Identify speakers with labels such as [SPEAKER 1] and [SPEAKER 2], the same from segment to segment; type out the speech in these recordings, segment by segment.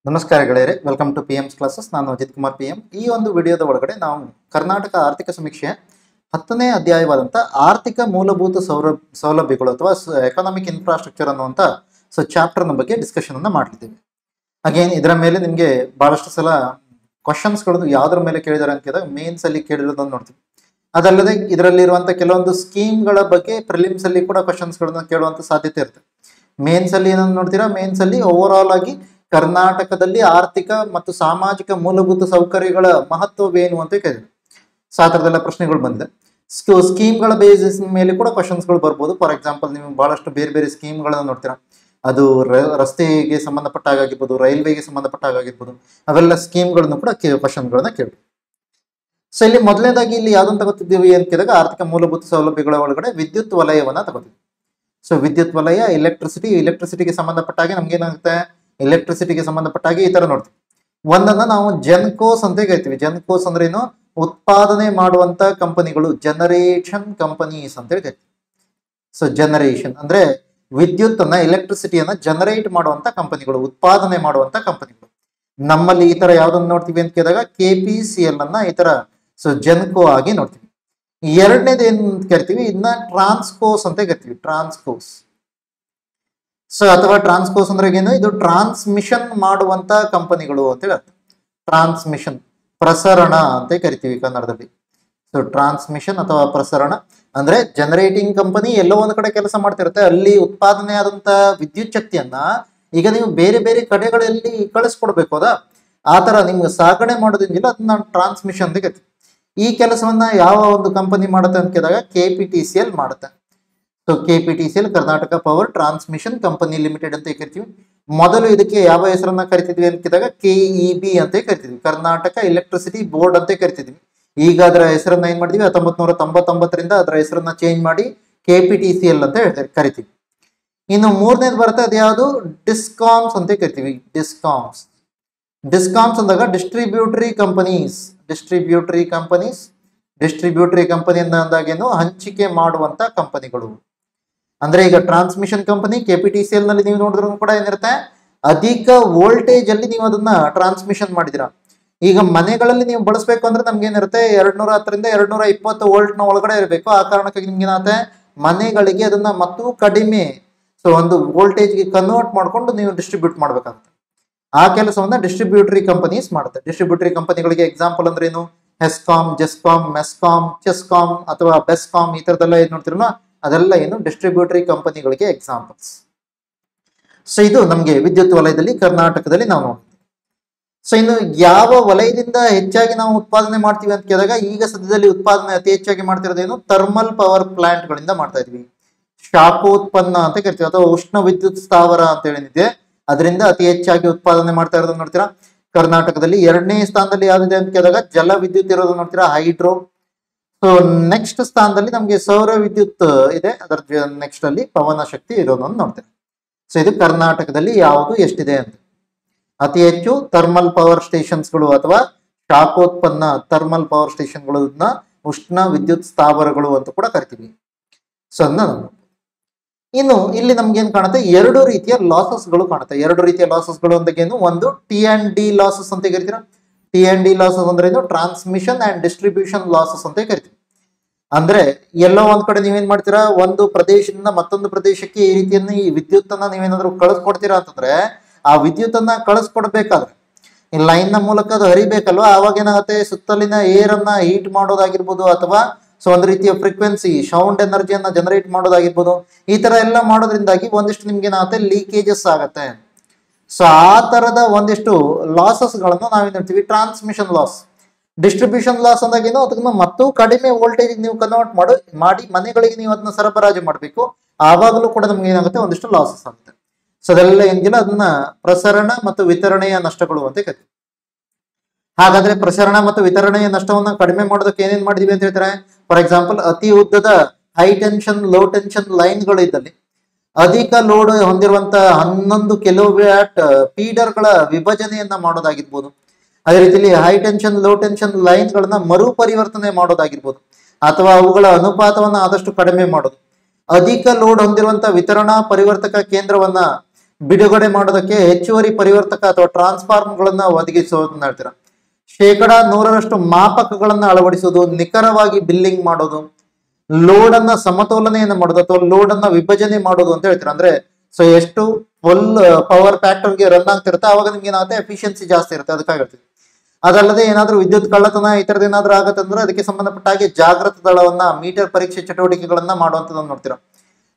[SPEAKER 1] ನಮಸ್ಕಾರ ಗೆಳೆಯರೆ, welcome to PM's classes. ನಾನು ಅಜಿತ್ ಕುಮಾರ್ PM. ಈ ಒಂದು ವಿಡಿಯೋದ ಒಳಗಡೆ ನಾವು ಕರ್ನಾಟಕ ಆರ್ಥಿಕ ಸಮೀಕ್ಷೆ 10ನೇ ಅಧ್ಯಾಯವಾದಂಥ ಆರ್ಥಿಕ ಮೂಲಭೂತ ಸೌಲಭ್ಯಗಳು ಅಥವಾ ಎಕನಾಮಿಕ್ ಇನ್ಫ್ರಾಸ್ಟ್ರಕ್ಚರ್ ಅನ್ನುವಂಥ ಚಾಪ್ಟರ್ನ ಬಗ್ಗೆ ಡಿಸ್ಕಷನ್ ಅನ್ನು ಮಾಡ್ತಿದ್ದೀವಿ. ಅಗೇನ್ ಇದರ ಮೇಲೆ ನಿಮಗೆ ಬಹಳಷ್ಟು ಸಲ ಕ್ವಶನ್ಸ್ಗಳು ಯಾವುದ್ರ ಮೇಲೆ ಕೇಳಿದಾರೆ ಅಂತ ಕೇಳಿದಾಗ ಮೇನ್ಸ್ ಅಲ್ಲಿ ಕೇಳಿರೋದನ್ನು ನೋಡ್ತೀವಿ. ಅದಲ್ಲದೆ ಇದರಲ್ಲಿರುವಂಥ ಕೆಲವೊಂದು ಸ್ಕೀಮ್ಗಳ ಬಗ್ಗೆ ಪ್ರಿಲಿಮ್ಸ್ ಅಲ್ಲಿ ಕೂಡ ಕ್ವಶನ್ಸ್ಗಳನ್ನ ಕೇಳುವಂಥ ಸಾಧ್ಯತೆ ಇರುತ್ತೆ. ಮೇನ್ಸ್ ಅಲ್ಲಿ ಏನನ್ನು ನೋಡ್ತೀರಾ, ಮೇನ್ಸ್ ಅಲ್ಲಿ ಓವರ್ ಆಲ್ ಆಗಿ ಕರ್ನಾಟಕದಲ್ಲಿ ಆರ್ಥಿಕ ಮತ್ತು ಸಾಮಾಜಿಕ ಮೂಲಭೂತ ಸೌಕರ್ಯಗಳ ಮಹತ್ವವೇನು ಅಂತ ಕೇಳಿದ್ರು. ಸಾತ್ರದೆಲ್ಲ ಪ್ರಶ್ನೆಗಳು ಬಂದಿದೆ. ಸ್ಕೀಮ್ಗಳ ಬೇಸಿಸ್ ಮೇಲೆ ಕೂಡ ಕ್ವಶನ್ಸ್ಗಳು ಬರ್ಬೋದು. ಫಾರ್ ಎಕ್ಸಾಂಪಲ್, ನೀವು ಬಹಳಷ್ಟು ಬೇರೆ ಬೇರೆ ಸ್ಕೀಮ್ಗಳನ್ನ ನೋಡ್ತೀರಾ. ಅದು ರಸ್ತೆಗೆ ಸಂಬಂಧಪಟ್ಟ ಆಗಿರ್ಬೋದು, ರೈಲ್ವೆಗೆ ಸಂಬಂಧಪಟ್ಟ ಆಗಿರ್ಬೋದು, ಅವೆಲ್ಲ ಸ್ಕೀಮ್ಗಳನ್ನು ಕೂಡ ಕ್ವಶನ್ಗಳನ್ನ ಕೇಳಿ. ಸೊ ಇಲ್ಲಿ ಮೊದಲನೇದಾಗಿ ಇಲ್ಲಿ ಯಾವ್ದನ್ನು ತಗೋತಿದ್ದೀವಿ ಅಂತ ಕೇಳಿದಾಗ ಆರ್ಥಿಕ ಮೂಲಭೂತ ಸೌಲಭ್ಯಗಳ ಒಳಗಡೆ ವಿದ್ಯುತ್ ವಲಯವನ್ನ ತಗೋತೀವಿ. ಸೊ ವಿದ್ಯುತ್ ವಲಯ, ಎಲೆಕ್ಟ್ರಿಸಿಟಿಗೆ ಸಂಬಂಧಪಟ್ಟಾಗೆ ನಮ್ಗೇನಾಗುತ್ತೆ, ಎಲೆಕ್ಟ್ರಿಸಿಟಿಗೆ ಸಂಬಂಧಪಟ್ಟಾಗಿ ಈ ತರ ನೋಡ್ತೀವಿ. ಒಂದನ್ನ ನಾವು ಜೆನ್ಕೋಸ್ ಅಂತ ಕರಿತೀವಿ. ಜೆನ್ಕೋಸ್ ಅಂದ್ರೆ ಏನು, ಉತ್ಪಾದನೆ ಮಾಡುವಂತ ಕಂಪನಿಗಳು, ಜನರೇಷನ್ ಕಂಪನೀಸ್ ಅಂತ ಹೇಳಿ ಕರಿತೀವಿ. ಸೊ ಜನರೇಷನ್ ಅಂದ್ರೆ ವಿದ್ಯುತ್ ಅನ್ನ, ಎಲೆಕ್ಟ್ರಿಸಿಟಿಯನ್ನ ಜನರೇಟ್ ಮಾಡುವಂತ ಕಂಪನಿಗಳು, ಉತ್ಪಾದನೆ ಮಾಡುವಂತ ಕಂಪನಿಗಳು. ನಮ್ಮಲ್ಲಿ ಈ ತರ ಯಾವ್ದನ್ನ ನೋಡ್ತೀವಿ ಅಂತ ಕೇಳಿದಾಗ KPCL ಅನ್ನ ಈ ತರ ಜೆನ್ಕೋ ಆಗಿ ನೋಡ್ತೀವಿ. ಎರಡನೇದು ಏನ್ ಕರಿತೀವಿ, ಇದನ್ನ ಟ್ರಾನ್ಸ್ಕೋಸ್ ಅಂತ ಕರಿತೀವಿ. ಟ್ರಾನ್ಸ್ಕೋಸ್ ಅಥವಾ ಟ್ರಾನ್ಸ್ಕೋಸ್ ಅಂದ್ರೆ ಏನು, ಇದು ಟ್ರಾನ್ಸ್ಮಿಷನ್ ಮಾಡುವಂತ ಕಂಪನಿಗಳು ಅಂತೇಳಿ ಅರ್ಥ. ಟ್ರಾನ್ಸ್ಮಿಷನ್, ಪ್ರಸರಣ ಅಂತ ಕರಿತೀವಿ ಕನ್ನಡದಲ್ಲಿ. ಸೊ ಟ್ರಾನ್ಸ್ಮಿಷನ್ ಅಥವಾ ಪ್ರಸರಣ ಅಂದ್ರೆ ಜನರೇಟಿಂಗ್ ಕಂಪನಿ ಎಲ್ಲೋ ಒಂದ್ ಕಡೆ ಕೆಲಸ ಮಾಡ್ತಿರುತ್ತೆ, ಅಲ್ಲಿ ಉತ್ಪಾದನೆ ಆದಂತ ವಿದ್ಯುತ್ ಶಕ್ತಿಯನ್ನ ಈಗ ನೀವು ಬೇರೆ ಬೇರೆ ಕಡೆಗಳಲ್ಲಿ ಕಳಿಸ್ಕೊಡ್ಬೇಕು. ಅದ ಆ ತರ ನಿಮ್ಗೆ ಸಾಗಣೆ ಮಾಡೋದಿಲ್ಲ, ಅದನ್ನ ಟ್ರಾನ್ಸ್ಮಿಷನ್ ಅಂತ ಕರಿತೀವಿ. ಈ ಕೆಲಸವನ್ನ ಯಾವ ಒಂದು ಕಂಪನಿ ಮಾಡುತ್ತೆ ಅಂತ ಕೇಳಿದಾಗ KPTCL ಮಾಡುತ್ತೆ. So KPTCL, Karnataka power transmission company limited ಅಂತ ಕರಿತೀವಿ. ಮೊದಲು ಇದಕ್ಕೆ ಯಾವ ಹೆಸರನ್ನ ಕರಿತಿದ್ವಿ ಅಂತ ಕೇಳಿದಾಗ KEB ಅಂತ ಕರಿತಿದ್ವಿ, ಕರ್ನಾಟಕ ಎಲೆಕ್ಟ್ರಿಸಿಟಿ ಬೋರ್ಡ್ ಅಂತ ಕರಿತಿದ್ವಿ. ಈಗ ಅದರ ಹೆಸರನ್ನ ಏನ್ ಮಾಡಿದ್ವಿ, 1999ರಿಂದ ಅದರ ಹೆಸರನ್ನ ಚೇಂಜ್ ಮಾಡಿ KPTCL ಅಂತ ಹೇಳ್ತಾರೆ, ಕರಿತೀವಿ. ಇನ್ನು ಮೂರನೇದು ಬರುತ್ತೆ, ಅದು ಯಾವುದು, ಡಿಸ್ಕಾಮ್ಸ್ ಅಂತ ಕರಿತೀವಿ. ಡಿಸ್ಕಾಮ್ಸ್ ಅಂದಾಗ ಡಿಸ್ಟ್ರಿಬ್ಯೂಟರಿ ಕಂಪನಿ ಅಂದಾಗೇನು, ಹಂಚಿಕೆ ಮಾಡುವಂತ ಕಂಪನಿಗಳು. ಅಂದ್ರೆ ಈಗ ಟ್ರಾನ್ಸ್ಮಿಷನ್ ಕಂಪನಿ KPTCL ನಲ್ಲಿ ನೀವು ನೋಡಿದ್ರು ಕೂಡ ಏನಿರುತ್ತೆ, ಅಧಿಕ ವೋಲ್ಟೇಜ್ ಅಲ್ಲಿ ನೀವು ಅದನ್ನ ಟ್ರಾನ್ಸ್ಮಿಷನ್ ಮಾಡಿದಿರಾ. ಈಗ ಮನೆಗಳಲ್ಲಿ ನೀವು ಬಳಸಬೇಕು ಅಂದ್ರೆ ನಮ್ಗೆ ಏನಿರುತ್ತೆ, 210ರಿಂದ 220 ವೋಲ್ಟ್ ನ ಒಳಗಡೆ ಇರಬೇಕು. ಆ ಕಾರಣಕ್ಕಾಗಿ ನಿಮ್ಗೆ ಏನಾಗುತ್ತೆ, ಮನೆಗಳಿಗೆ ಅದನ್ನ ಮತ್ತು ಕಡಿಮೆ ಒಂದು ವೋಲ್ಟೇಜ್ಗೆ ಕನ್ವರ್ಟ್ ಮಾಡ್ಕೊಂಡು ನೀವು ಡಿಸ್ಟ್ರಿಬ್ಯೂಟ್ ಮಾಡ್ಬೇಕಾಗುತ್ತೆ. ಆ ಕೆಲಸವನ್ನ ಡಿಸ್ಟ್ರಿಬ್ಯೂಟರಿ ಕಂಪನೀಸ್ ಮಾಡುತ್ತೆ. ಡಿಸ್ಟ್ರಿಬ್ಯೂಟರಿ ಕಂಪನಿಗಳಿಗೆ ಎಕ್ಸಾಂಪಲ್ ಅಂದ್ರೆ ಏನು, ಹೆಸ್ಕಾಮ್, ಜೆಸ್ಕಾಮ್, ಮೆಸ್ಕಾಮ್, ಚೆಸ್ಕಾಮ್ ಅಥವಾ ಬೆಸ್ಕಾಮ್, ಈ ತರದೆಲ್ಲ ಏನ್ ನೋಡ್ತಿರೋ ಅದೆಲ್ಲ ಏನು ಡಿಸ್ಟ್ರಿಬ್ಯೂಟರಿ ಕಂಪನಿಗಳಿಗೆ ಎಕ್ಸಾಂಪಲ್ಸ್. ಸೊ ಇದು ನಮ್ಗೆ ವಿದ್ಯುತ್ ವಲಯದಲ್ಲಿ ಕರ್ನಾಟಕದಲ್ಲಿ ನಾವು ನೋಡ್ತೀವಿ. ಸೊ ಇನ್ನು ಯಾವ ವಲಯದಿಂದ ಹೆಚ್ಚಾಗಿ ನಾವು ಉತ್ಪಾದನೆ ಮಾಡ್ತೀವಿ ಅಂತ ಕೇಳಿದಾಗ ಈಗ ಸದ್ಯದಲ್ಲಿ ಉತ್ಪಾದನೆ ಅತಿ ಹೆಚ್ಚಾಗಿ ಮಾಡ್ತಿರೋದೇನು, ಥರ್ಮಲ್ ಪವರ್ ಪ್ಲಾಂಟ್ ಗಳಿಂದ ಮಾಡ್ತಾ ಇದ್ವಿ. ಶಾಖೋತ್ಪನ್ನ ಅಂತ ಕರಿತೀವಿ, ಅಥವಾ ಉಷ್ಣ ವಿದ್ಯುತ್ ಸ್ಥಾವರ ಅಂತ ಹೇಳಿದೆ, ಅದರಿಂದ ಅತಿ ಹೆಚ್ಚಾಗಿ ಉತ್ಪಾದನೆ ಮಾಡ್ತಾ ಇರೋದನ್ನ ನೋಡ್ತೀರಾ. ಕರ್ನಾಟಕದಲ್ಲಿ ಎರಡನೇ ಸ್ಥಾನದಲ್ಲಿ ಯಾವ್ದಿದೆ ಅಂತ ಕೇಳಿದಾಗ ಜಲ ವಿದ್ಯುತ್ ಇರೋದನ್ನ ನೋಡ್ತೀರಾ, ಹೈಡ್ರೋ. ಸೊ ನೆಕ್ಸ್ಟ್ ಸ್ಥಾನದಲ್ಲಿ ನಮ್ಗೆ ಸೌರ ವಿದ್ಯುತ್ ಇದೆ, ಅದರ ನೆಕ್ಸ್ಟ್ ಅಲ್ಲಿ ಪವನ ಶಕ್ತಿ ಇರೋದನ್ನ ನೋಡ್ತೀರಾ. ಸೊ ಇದು ಕರ್ನಾಟಕದಲ್ಲಿ ಯಾವುದು ಎಷ್ಟಿದೆ ಅಂತ. ಅತಿ ಹೆಚ್ಚು ಥರ್ಮಲ್ ಪವರ್ ಸ್ಟೇಷನ್ಸ್ಗಳು ಅಥವಾ ಶಾಖೋತ್ಪನ್ನ ಥರ್ಮಲ್ ಪವರ್ ಸ್ಟೇಷನ್ಗಳನ್ನ ಉಷ್ಣ ವಿದ್ಯುತ್ ಸ್ಥಾವರಗಳು ಅಂತ ಕೂಡ ಕರಿತೀವಿ. ಸೊ ಇನ್ನು ಇಲ್ಲಿ ನಮ್ಗೆ ಏನ್ ಕಾಣುತ್ತೆ, ಎರಡು ರೀತಿಯ ಲಾಸಸ್ಗಳು ಕಾಣುತ್ತೆ. ಎರಡು ರೀತಿಯ ಲಾಸಸ್ಗಳು ಅಂದಾಗೇನು, ಒಂದು T&D ಲಾಸಸ್ ಅಂತ ಕರಿತೀರಾ. T&D ಲಾಸಸ್ ಅಂದ್ರೆ ಏನು, ಟ್ರಾನ್ಸ್ಮಿಷನ್ ಅಂಡ್ ಡಿಸ್ಟ್ರಿಬ್ಯೂಷನ್ ಲಾಸಸ್ ಅಂತ ಕರಿತೀವಿ. ಅಂದ್ರೆ ಎಲ್ಲೋ ಒಂದ್ ಕಡೆ ನೀವೇನ್ ಮಾಡ್ತೀರಾ, ಒಂದು ಪ್ರದೇಶದಿಂದ ಮತ್ತೊಂದು ಪ್ರದೇಶಕ್ಕೆ ಈ ರೀತಿಯನ್ನು ಈ ವಿದ್ಯುತ್ ಅನ್ನ ನೀವೇನಾದ್ರೂ ಕಳಿಸ್ಕೊಡ್ತೀರಾ ಅಂತಂದ್ರೆ, ಆ ವಿದ್ಯುತ್ ಅನ್ನ ಕಳಿಸ್ಕೊಡ್ಬೇಕಾದ್ರೆ ಈ ಲೈನ್ ನ ಮೂಲಕ ಅದು ಹರಿಬೇಕಲ್ವಾ. ಆವಾಗ ಏನಾಗುತ್ತೆ, ಸುತ್ತಲಿನ ಏರ್ ಅನ್ನ ಹೀಟ್ ಮಾಡೋದಾಗಿರ್ಬೋದು, ಅಥವಾ ಒಂದು ರೀತಿಯ ಫ್ರೀಕ್ವೆನ್ಸಿ ಸೌಂಡ್ ಎನರ್ಜಿಯನ್ನ ಜನರೇಟ್ ಮಾಡೋದಾಗಿರ್ಬೋದು. ಈ ತರ ಎಲ್ಲ ಮಾಡೋದ್ರಿಂದಾಗಿ ಒಂದಿಷ್ಟು ನಿಮ್ಗೆ ಏನಾಗುತ್ತೆ, ಲೀಕೇಜಸ್ ಆಗತ್ತೆ. ಸೊ ಆ ತರದ ಒಂದಿಷ್ಟು ಲಾಸಸ್ ಗಳನ್ನ ನಾವೇನ್ ಹೇಳ್ತೀವಿ, ಟ್ರಾನ್ಸ್ಮಿಷನ್ ಲಾಸ್. ಡಿಸ್ಟ್ರಿಬ್ಯೂಷನ್ ಲಾಸ್ ಅಂದಾಗೇನು, ಅದನ್ನ ಮತ್ತು ಕಡಿಮೆ ವೋಲ್ಟೇಜ್ ನೀವು ಕನ್ವರ್ಟ್ ಮಾಡಿ ಮನೆಗಳಿಗೆ ನೀವು ಅದನ್ನ ಸರಬರಾಜು ಮಾಡಬೇಕು. ಆವಾಗಲೂ ಕೂಡ ನಮ್ಗೆ ಏನಾಗುತ್ತೆ, ಒಂದಿಷ್ಟು ಲಾಸಸ್ ಆಗುತ್ತೆ. ಸೊ ಅದೆಲ್ಲ ಏನಿಲ್ಲ, ಅದನ್ನ ಪ್ರಸರಣ ಮತ್ತು ವಿತರಣೆಯ ನಷ್ಟಗಳು ಅಂತ ಕರಿತೀವಿ. ಹಾಗಾದ್ರೆ ಪ್ರಸರಣ ಮತ್ತು ವಿತರಣೆಯ ನಷ್ಟವನ್ನ ಕಡಿಮೆ ಮಾಡೋದಕ್ಕೆ ಏನೇನ್ ಮಾಡಿದೀವಿ ಅಂತ ಹೇಳ್ತಾರೆ. ಫಾರ್ ಎಕ್ಸಾಂಪಲ್, ಅತಿ ಉದ್ದದ ಹೈ ಟೆನ್ಷನ್, ಲೋ ಟೆನ್ಷನ್ ಲೈನ್ಗಳು ಇದ್ದಲ್ಲಿ ಅಧಿಕ ಲೋಡ್ ಹೊಂದಿರುವಂತ 11 ಕಿಲೋವ್ಯಾಟ್ ಫೀಡರ್ ಗಳ ವಿಭಜನೆಯನ್ನ ಮಾಡೋದಾಗಿರ್ಬೋದು. ಅದೇ ರೀತಿಯಲ್ಲಿ high tension, low tension line ಗಳನ್ನ ಮರುಪರಿವರ್ತನೆ ಮಾಡೋದಾಗಿರ್ಬೋದು, ಅಥವಾ ಅವುಗಳ ಅನುಪಾತವನ್ನ ಆದಷ್ಟು ಕಡಿಮೆ ಮಾಡೋದು. ಅಧಿಕ ಲೋಡ್ ಹೊಂದಿರುವಂತ ವಿತರಣಾ ಪರಿವರ್ತಕ ಕೇಂದ್ರವನ್ನ ಬಿಡುಗಡೆ ಮಾಡೋದಕ್ಕೆ ಹೆಚ್ಚುವರಿ ಪರಿವರ್ತಕ ಅಥವಾ ಟ್ರಾನ್ಸ್ಫಾರ್ಮರ್ಗಳನ್ನ ಒದಗಿಸೋದನ್ನ ಹೇಳ್ತೀರಾ. 100% ಮಾಪಕಗಳನ್ನ ಅಳವಡಿಸೋದು, ನಿಖರವಾಗಿ ಬಿಲ್ಲಿಂಗ್ ಮಾಡೋದು, ಲೋಡ್ ಅನ್ನ ಸಮತೋಲನೆಯನ್ನು ಮಾಡೋದು ಅಥವಾ ಲೋಡ್ ಅನ್ನ ವಿಭಜನೆ ಮಾಡೋದು ಅಂತ ಹೇಳ್ತೀರಾ. ಅಂದ್ರೆ ಸೊ ಎಷ್ಟು ಫುಲ್ ಪವರ್ ಫ್ಯಾಕ್ಟರ್ಗೆ ರನ್ ಆಗ್ತಿರುತ್ತೆ ಅವಾಗ ನಿಮ್ಗೆ ಏನಾಗುತ್ತೆ, ಎಫಿಷಿಯನ್ಸಿ ಜಾಸ್ತಿ ಇರುತ್ತೆ, ಅದಕ್ಕಾಗಿ ಹೇಳ್ತೀವಿ. ಅದಲ್ಲದೆ ಏನಾದ್ರೂ ವಿದ್ಯುತ್ ಕಳ್ಳತನ ಈ ತರದ್ ಏನಾದ್ರೂ ಆಗತ್ತೆ ಅಂದ್ರೆ ಅದಕ್ಕೆ ಸಂಬಂಧಪಟ್ಟ ಹಾಗೆ ಜಾಗೃತ ದಳವನ್ನ ಮೀಟರ್ ಪರೀಕ್ಷೆ ಚಟುವಟಿಕೆಗಳನ್ನ ಮಾಡುವಂತದನ್ನ ನೋಡ್ತೀರಾ.